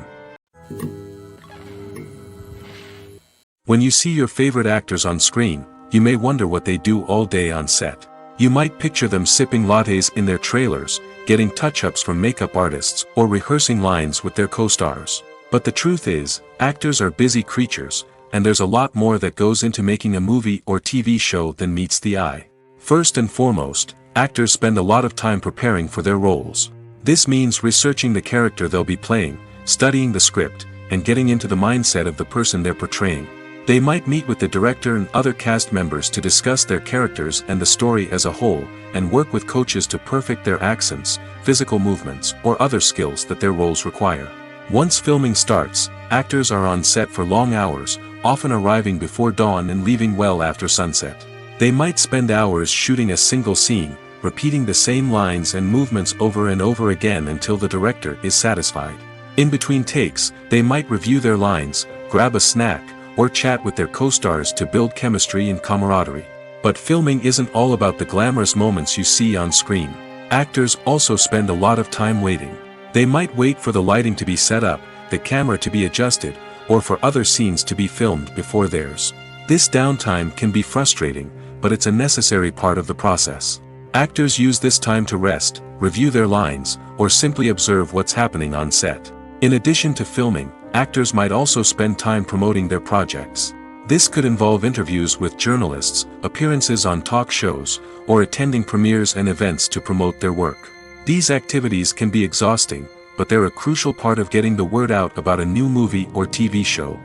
When you see your favorite actors on screen, you may wonder what they do all day on set. You might picture them sipping lattes in their trailers, getting touch-ups from makeup artists, or rehearsing lines with their co-stars. But the truth is, actors are busy creatures, and there's a lot more that goes into making a movie or TV show than meets the eye. First and foremost, actors spend a lot of time preparing for their roles. This means researching the character they'll be playing, studying the script, and getting into the mindset of the person they're portraying. They might meet with the director and other cast members to discuss their characters and the story as a whole, and work with coaches to perfect their accents, physical movements, or other skills that their roles require. Once filming starts, actors are on set for long hours, often arriving before dawn and leaving well after sunset. They might spend hours shooting a single scene, repeating the same lines and movements over and over again until the director is satisfied. In between takes, they might review their lines, grab a snack, or chat with their co-stars to build chemistry and camaraderie. But filming isn't all about the glamorous moments you see on screen. Actors also spend a lot of time waiting. They might wait for the lighting to be set up, the camera to be adjusted, or for other scenes to be filmed before theirs. This downtime can be frustrating, but it's a necessary part of the process. Actors use this time to rest, review their lines, or simply observe what's happening on set. In addition to filming, actors might also spend time promoting their projects. This could involve interviews with journalists, appearances on talk shows, or attending premieres and events to promote their work. These activities can be exhausting, but they're a crucial part of getting the word out about a new movie or TV show.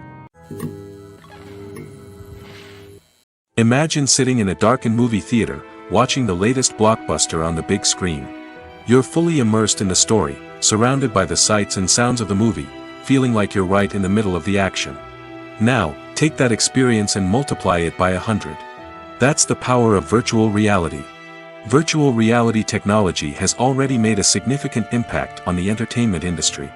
Imagine sitting in a darkened movie theater, watching the latest blockbuster on the big screen. You're fully immersed in the story, surrounded by the sights and sounds of the movie, feeling like you're right in the middle of the action. Now, take that experience and multiply it by 100. That's the power of virtual reality. Virtual reality technology has already made a significant impact on the entertainment industry.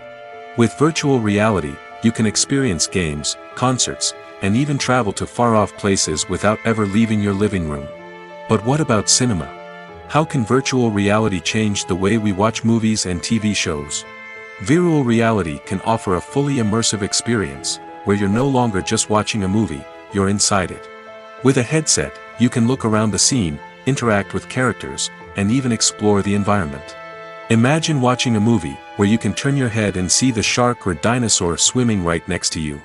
With virtual reality, you can experience games, concerts, and even travel to far-off places without ever leaving your living room. But what about cinema? How can virtual reality change the way we watch movies and TV shows? Virtual reality can offer a fully immersive experience, where you're no longer just watching a movie, you're inside it. With a headset, you can look around the scene, interact with characters, and even explore the environment. Imagine watching a movie, where you can turn your head and see the shark or dinosaur swimming right next to you.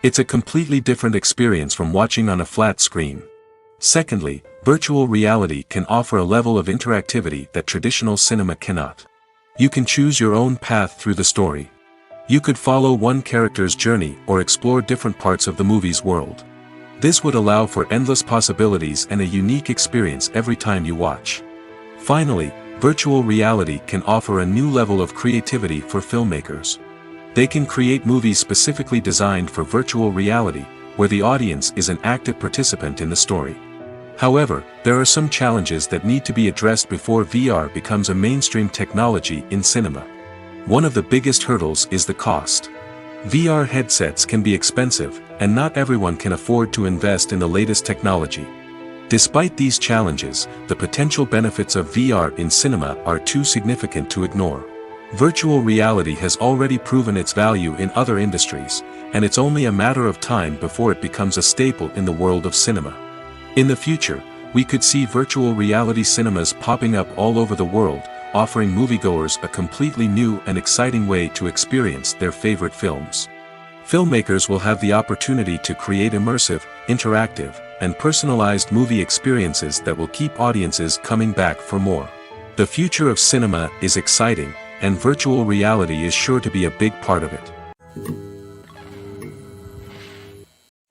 It's a completely different experience from watching on a flat screen. Secondly, virtual reality can offer a level of interactivity that traditional cinema cannot. You can choose your own path through the story. You could follow one character's journey or explore different parts of the movie's world. This would allow for endless possibilities and a unique experience every time you watch. Finally, virtual reality can offer a new level of creativity for filmmakers. They can create movies specifically designed for virtual reality, where the audience is an active participant in the story. However, there are some challenges that need to be addressed before VR becomes a mainstream technology in cinema. One of the biggest hurdles is the cost. VR headsets can be expensive, and not everyone can afford to invest in the latest technology. Despite these challenges, the potential benefits of VR in cinema are too significant to ignore. Virtual reality has already proven its value in other industries, and it's only a matter of time before it becomes a staple in the world of cinema. In the future, we could see virtual reality cinemas popping up all over the world, offering moviegoers a completely new and exciting way to experience their favorite films. Filmmakers will have the opportunity to create immersive, interactive, and personalized movie experiences that will keep audiences coming back for more. The future of cinema is exciting, and virtual reality is sure to be a big part of it.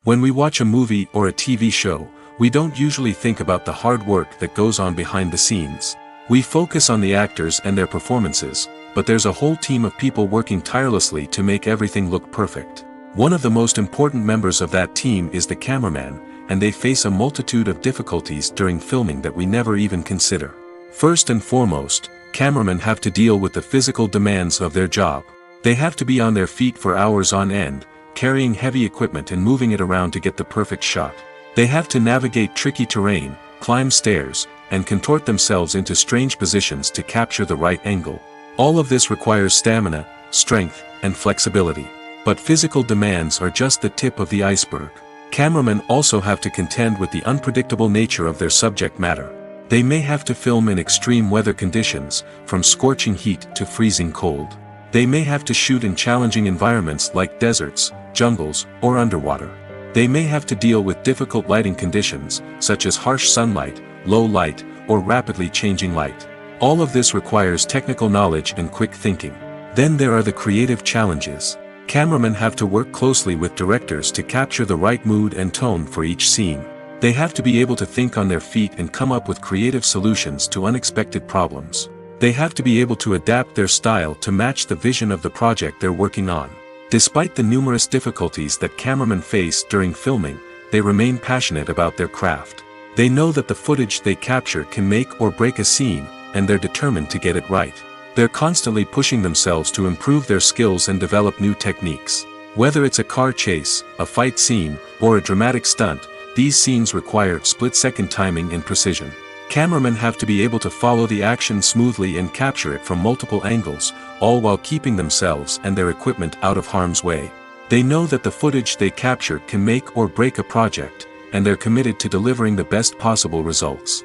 When we watch a movie or a TV show, we don't usually think about the hard work that goes on behind the scenes. We focus on the actors and their performances, but there's a whole team of people working tirelessly to make everything look perfect. One of the most important members of that team is the cameraman, and they face a multitude of difficulties during filming that we never even consider. First and foremost, cameramen have to deal with the physical demands of their job. They have to be on their feet for hours on end, carrying heavy equipment and moving it around to get the perfect shot. They have to navigate tricky terrain, climb stairs, and contort themselves into strange positions to capture the right angle. All of this requires stamina, strength, and flexibility. But physical demands are just the tip of the iceberg. Cameramen also have to contend with the unpredictable nature of their subject matter. They may have to film in extreme weather conditions, from scorching heat to freezing cold. They may have to shoot in challenging environments like deserts, jungles, or underwater. They may have to deal with difficult lighting conditions, such as harsh sunlight, low light, or rapidly changing light. All of this requires technical knowledge and quick thinking. Then there are the creative challenges. Cameramen have to work closely with directors to capture the right mood and tone for each scene. They have to be able to think on their feet and come up with creative solutions to unexpected problems. They have to be able to adapt their style to match the vision of the project they're working on. Despite the numerous difficulties that cameramen face during filming, they remain passionate about their craft. They know that the footage they capture can make or break a scene, and they're determined to get it right. They're constantly pushing themselves to improve their skills and develop new techniques. Whether it's a car chase, a fight scene, or a dramatic stunt, these scenes require split-second timing and precision. Cameramen have to be able to follow the action smoothly and capture it from multiple angles, all while keeping themselves and their equipment out of harm's way. They know that the footage they capture can make or break a project, and they're committed to delivering the best possible results.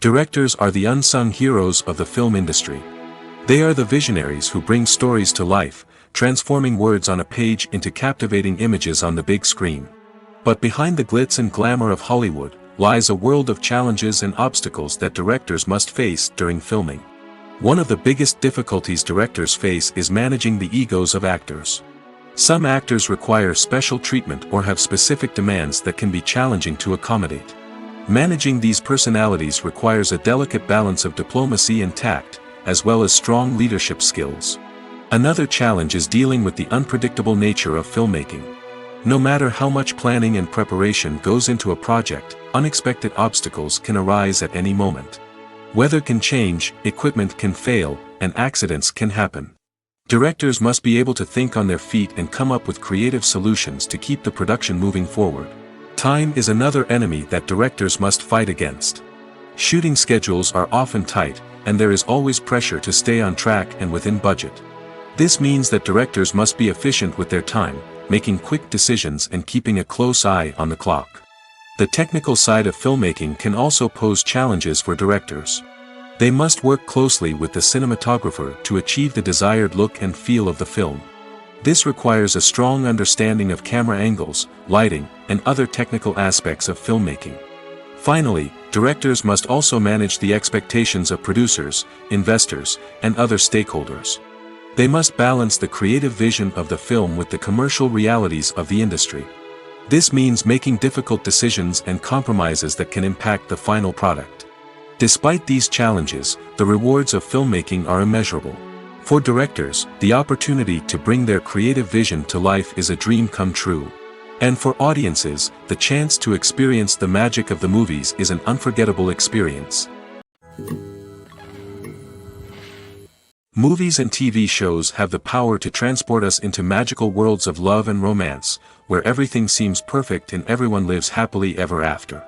Directors are the unsung heroes of the film industry. They are the visionaries who bring stories to life, transforming words on a page into captivating images on the big screen. But behind the glitz and glamour of Hollywood, lies a world of challenges and obstacles that directors must face during filming. One of the biggest difficulties directors face is managing the egos of actors. Some actors require special treatment or have specific demands that can be challenging to accommodate. Managing these personalities requires a delicate balance of diplomacy and tact, as well as strong leadership skills. Another challenge is dealing with the unpredictable nature of filmmaking. No matter how much planning and preparation goes into a project, unexpected obstacles can arise at any moment. Weather can change, equipment can fail, and accidents can happen. Directors must be able to think on their feet and come up with creative solutions to keep the production moving forward. Time is another enemy that directors must fight against. Shooting schedules are often tight, and there is always pressure to stay on track and within budget. This means that directors must be efficient with their time, making quick decisions and keeping a close eye on the clock. The technical side of filmmaking can also pose challenges for directors. They must work closely with the cinematographer to achieve the desired look and feel of the film. This requires a strong understanding of camera angles, lighting, and other technical aspects of filmmaking. Finally, directors must also manage the expectations of producers, investors, and other stakeholders. They must balance the creative vision of the film with the commercial realities of the industry. This means making difficult decisions and compromises that can impact the final product. Despite these challenges, the rewards of filmmaking are immeasurable. For directors, the opportunity to bring their creative vision to life is a dream come true. And for audiences, the chance to experience the magic of the movies is an unforgettable experience. Movies and TV shows have the power to transport us into magical worlds of love and romance, where everything seems perfect and everyone lives happily ever after.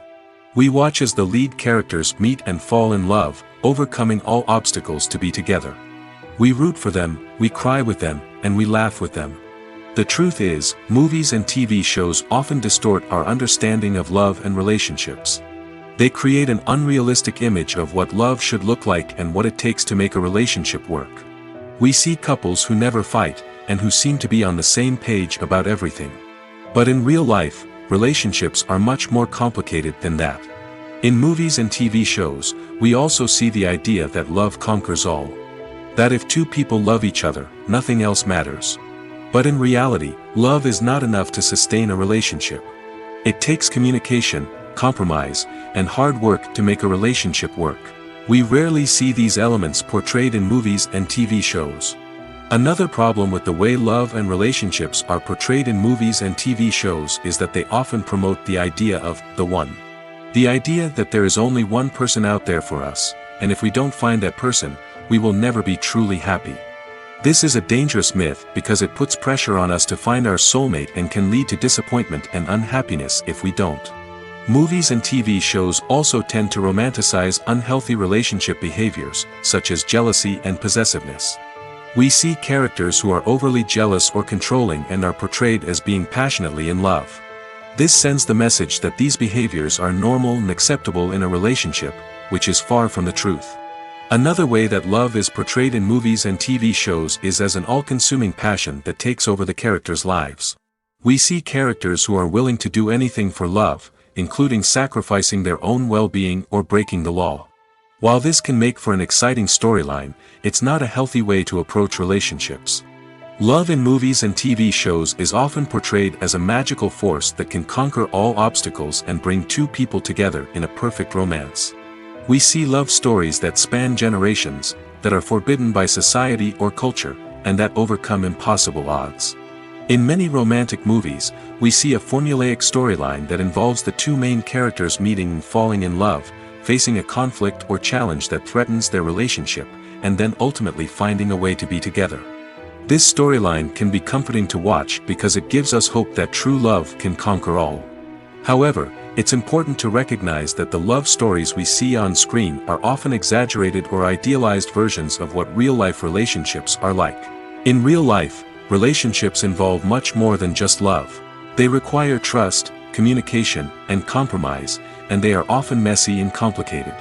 We watch as the lead characters meet and fall in love, overcoming all obstacles to be together. We root for them, we cry with them, and we laugh with them. The truth is, movies and TV shows often distort our understanding of love and relationships. They create an unrealistic image of what love should look like and what it takes to make a relationship work. We see couples who never fight, and who seem to be on the same page about everything. But in real life, relationships are much more complicated than that. In movies and TV shows, we also see the idea that love conquers all. That if two people love each other, nothing else matters. But in reality, love is not enough to sustain a relationship. It takes communication, compromise, and hard work to make a relationship work. We rarely see these elements portrayed in movies and TV shows. Another problem with the way love and relationships are portrayed in movies and TV shows is that they often promote the idea of the one. The idea that there is only one person out there for us, and if we don't find that person, we will never be truly happy. This is a dangerous myth because it puts pressure on us to find our soulmate and can lead to disappointment and unhappiness if we don't. Movies and TV shows also tend to romanticize unhealthy relationship behaviors, such as jealousy and possessiveness. We see characters who are overly jealous or controlling and are portrayed as being passionately in love. This sends the message that these behaviors are normal and acceptable in a relationship, which is far from the truth. Another way that love is portrayed in movies and TV shows is as an all-consuming passion that takes over the characters' lives. We see characters who are willing to do anything for love, including sacrificing their own well-being or breaking the law. While this can make for an exciting storyline, it's not a healthy way to approach relationships. Love in movies and TV shows is often portrayed as a magical force that can conquer all obstacles and bring two people together in a perfect romance. We see love stories that span generations, that are forbidden by society or culture, and that overcome impossible odds. In many romantic movies, we see a formulaic storyline that involves the two main characters meeting and falling in love, facing a conflict or challenge that threatens their relationship, and then ultimately finding a way to be together. This storyline can be comforting to watch because it gives us hope that true love can conquer all. However, it's important to recognize that the love stories we see on screen are often exaggerated or idealized versions of what real-life relationships are like. In real life, relationships involve much more than just love. They require trust, communication, and compromise, and they are often messy and complicated.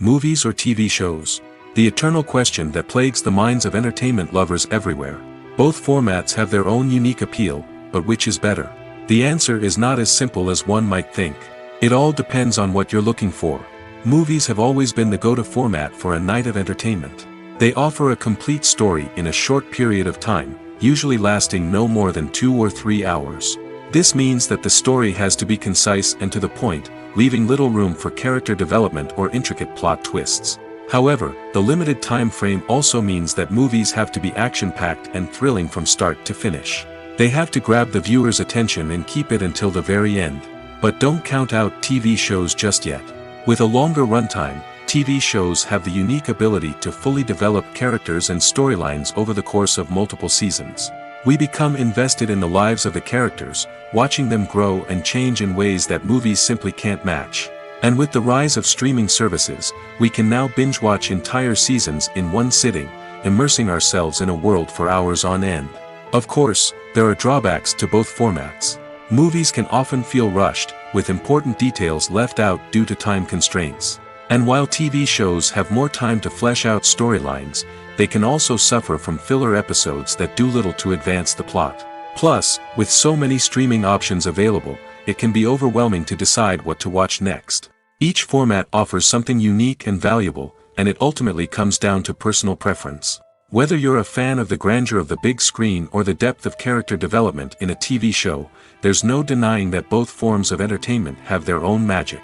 Movies or TV shows? The eternal question that plagues the minds of entertainment lovers everywhere. Both formats have their own unique appeal, but which is better? The answer is not as simple as one might think. It all depends on what you're looking for. Movies have always been the go-to format for a night of entertainment. They offer a complete story in a short period of time, usually lasting no more than 2 or 3 hours. This means that the story has to be concise and to the point, leaving little room for character development or intricate plot twists. However, the limited time frame also means that movies have to be action-packed and thrilling from start to finish. They have to grab the viewer's attention and keep it until the very end. But don't count out TV shows just yet. With a longer runtime, TV shows have the unique ability to fully develop characters and storylines over the course of multiple seasons. We become invested in the lives of the characters, watching them grow and change in ways that movies simply can't match. And with the rise of streaming services, we can now binge-watch entire seasons in one sitting, immersing ourselves in a world for hours on end. Of course, there are drawbacks to both formats. Movies can often feel rushed, with important details left out due to time constraints. And while TV shows have more time to flesh out storylines, they can also suffer from filler episodes that do little to advance the plot. Plus, with so many streaming options available, it can be overwhelming to decide what to watch next. Each format offers something unique and valuable, and it ultimately comes down to personal preference. Whether you're a fan of the grandeur of the big screen or the depth of character development in a TV show, there's no denying that both forms of entertainment have their own magic.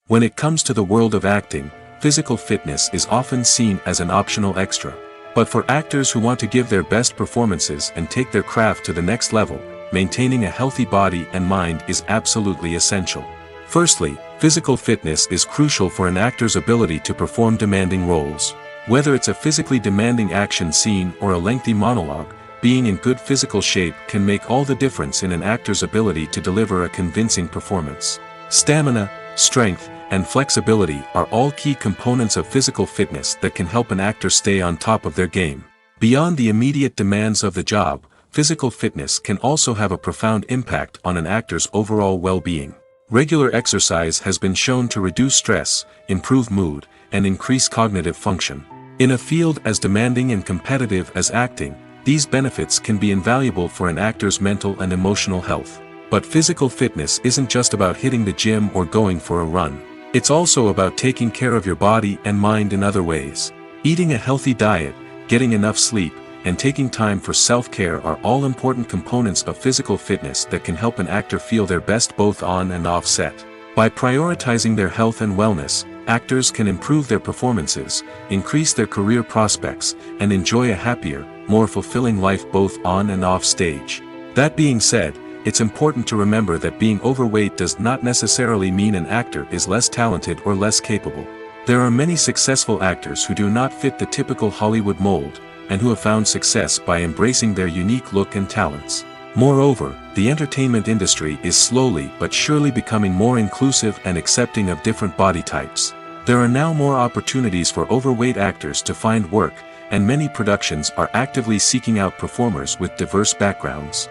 When it comes to the world of acting, physical fitness is often seen as an optional extra. But for actors who want to give their best performances and take their craft to the next level, maintaining a healthy body and mind is absolutely essential. Firstly, physical fitness is crucial for an actor's ability to perform demanding roles. Whether it's a physically demanding action scene or a lengthy monologue, being in good physical shape can make all the difference in an actor's ability to deliver a convincing performance. Stamina, strength, and flexibility are all key components of physical fitness that can help an actor stay on top of their game. Beyond the immediate demands of the job, physical fitness can also have a profound impact on an actor's overall well-being. Regular exercise has been shown to reduce stress, improve mood, and increase cognitive function. In a field as demanding and competitive as acting, these benefits can be invaluable for an actor's mental and emotional health. But physical fitness isn't just about hitting the gym or going for a run. It's also about taking care of your body and mind in other ways. Eating a healthy diet, getting enough sleep, and taking time for self-care are all important components of physical fitness that can help an actor feel their best both on and off set. By prioritizing their health and wellness, actors can improve their performances, increase their career prospects, and enjoy a happier, more fulfilling life both on and off stage. That being said, it's important to remember that being overweight does not necessarily mean an actor is less talented or less capable. There are many successful actors who do not fit the typical Hollywood mold, and who have found success by embracing their unique look and talents. Moreover, the entertainment industry is slowly but surely becoming more inclusive and accepting of different body types. There are now more opportunities for overweight actors to find work, and many productions are actively seeking out performers with diverse backgrounds.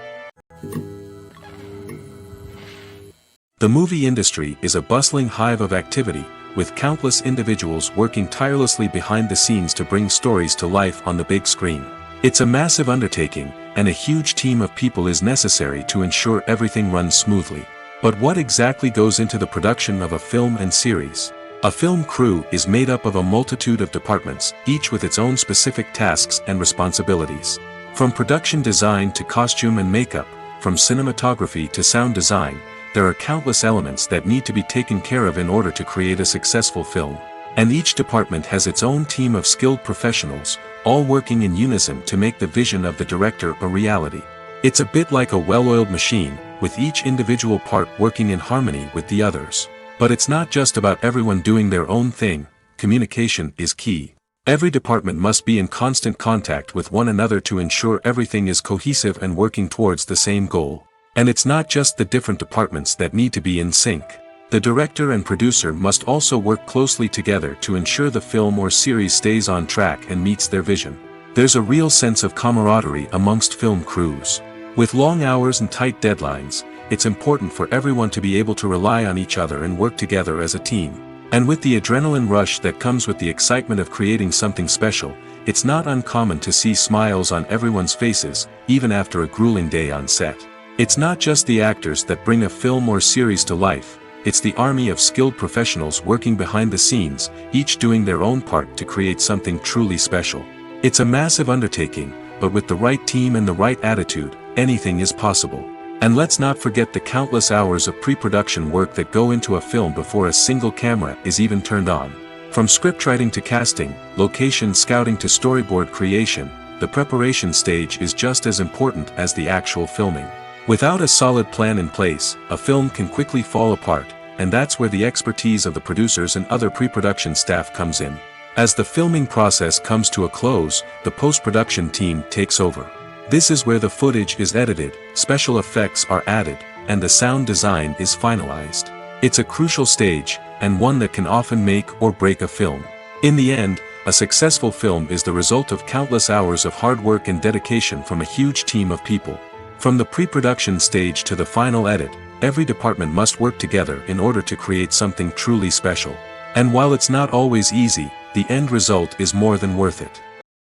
The movie industry is a bustling hive of activity, with countless individuals working tirelessly behind the scenes to bring stories to life on the big screen. It's a massive undertaking, and a huge team of people is necessary to ensure everything runs smoothly. But what exactly goes into the production of a film and series? A film crew is made up of a multitude of departments, each with its own specific tasks and responsibilities. From production design to costume and makeup, from cinematography to sound design, there are countless elements that need to be taken care of in order to create a successful film. And each department has its own team of skilled professionals, all working in unison to make the vision of the director a reality. It's a bit like a well-oiled machine, with each individual part working in harmony with the others. But it's not just about everyone doing their own thing. Communication is key. Every department must be in constant contact with one another to ensure everything is cohesive and working towards the same goal. And it's not just the different departments that need to be in sync. The director and producer must also work closely together to ensure the film or series stays on track and meets their vision. There's a real sense of camaraderie amongst film crews. With long hours and tight deadlines, it's important for everyone to be able to rely on each other and work together as a team. And with the adrenaline rush that comes with the excitement of creating something special, it's not uncommon to see smiles on everyone's faces, even after a grueling day on set. It's not just the actors that bring a film or series to life, it's the army of skilled professionals working behind the scenes, each doing their own part to create something truly special. It's a massive undertaking, but with the right team and the right attitude, anything is possible. And let's not forget the countless hours of pre-production work that go into a film before a single camera is even turned on. From scriptwriting to casting, location scouting to storyboard creation, the preparation stage is just as important as the actual filming. Without a solid plan in place, a film can quickly fall apart, and that's where the expertise of the producers and other pre-production staff comes in. As the filming process comes to a close, the post-production team takes over. This is where the footage is edited, special effects are added, and the sound design is finalized. It's a crucial stage, and one that can often make or break a film. In the end, a successful film is the result of countless hours of hard work and dedication from a huge team of people. From the pre-production stage to the final edit, every department must work together in order to create something truly special. And while it's not always easy, the end result is more than worth it.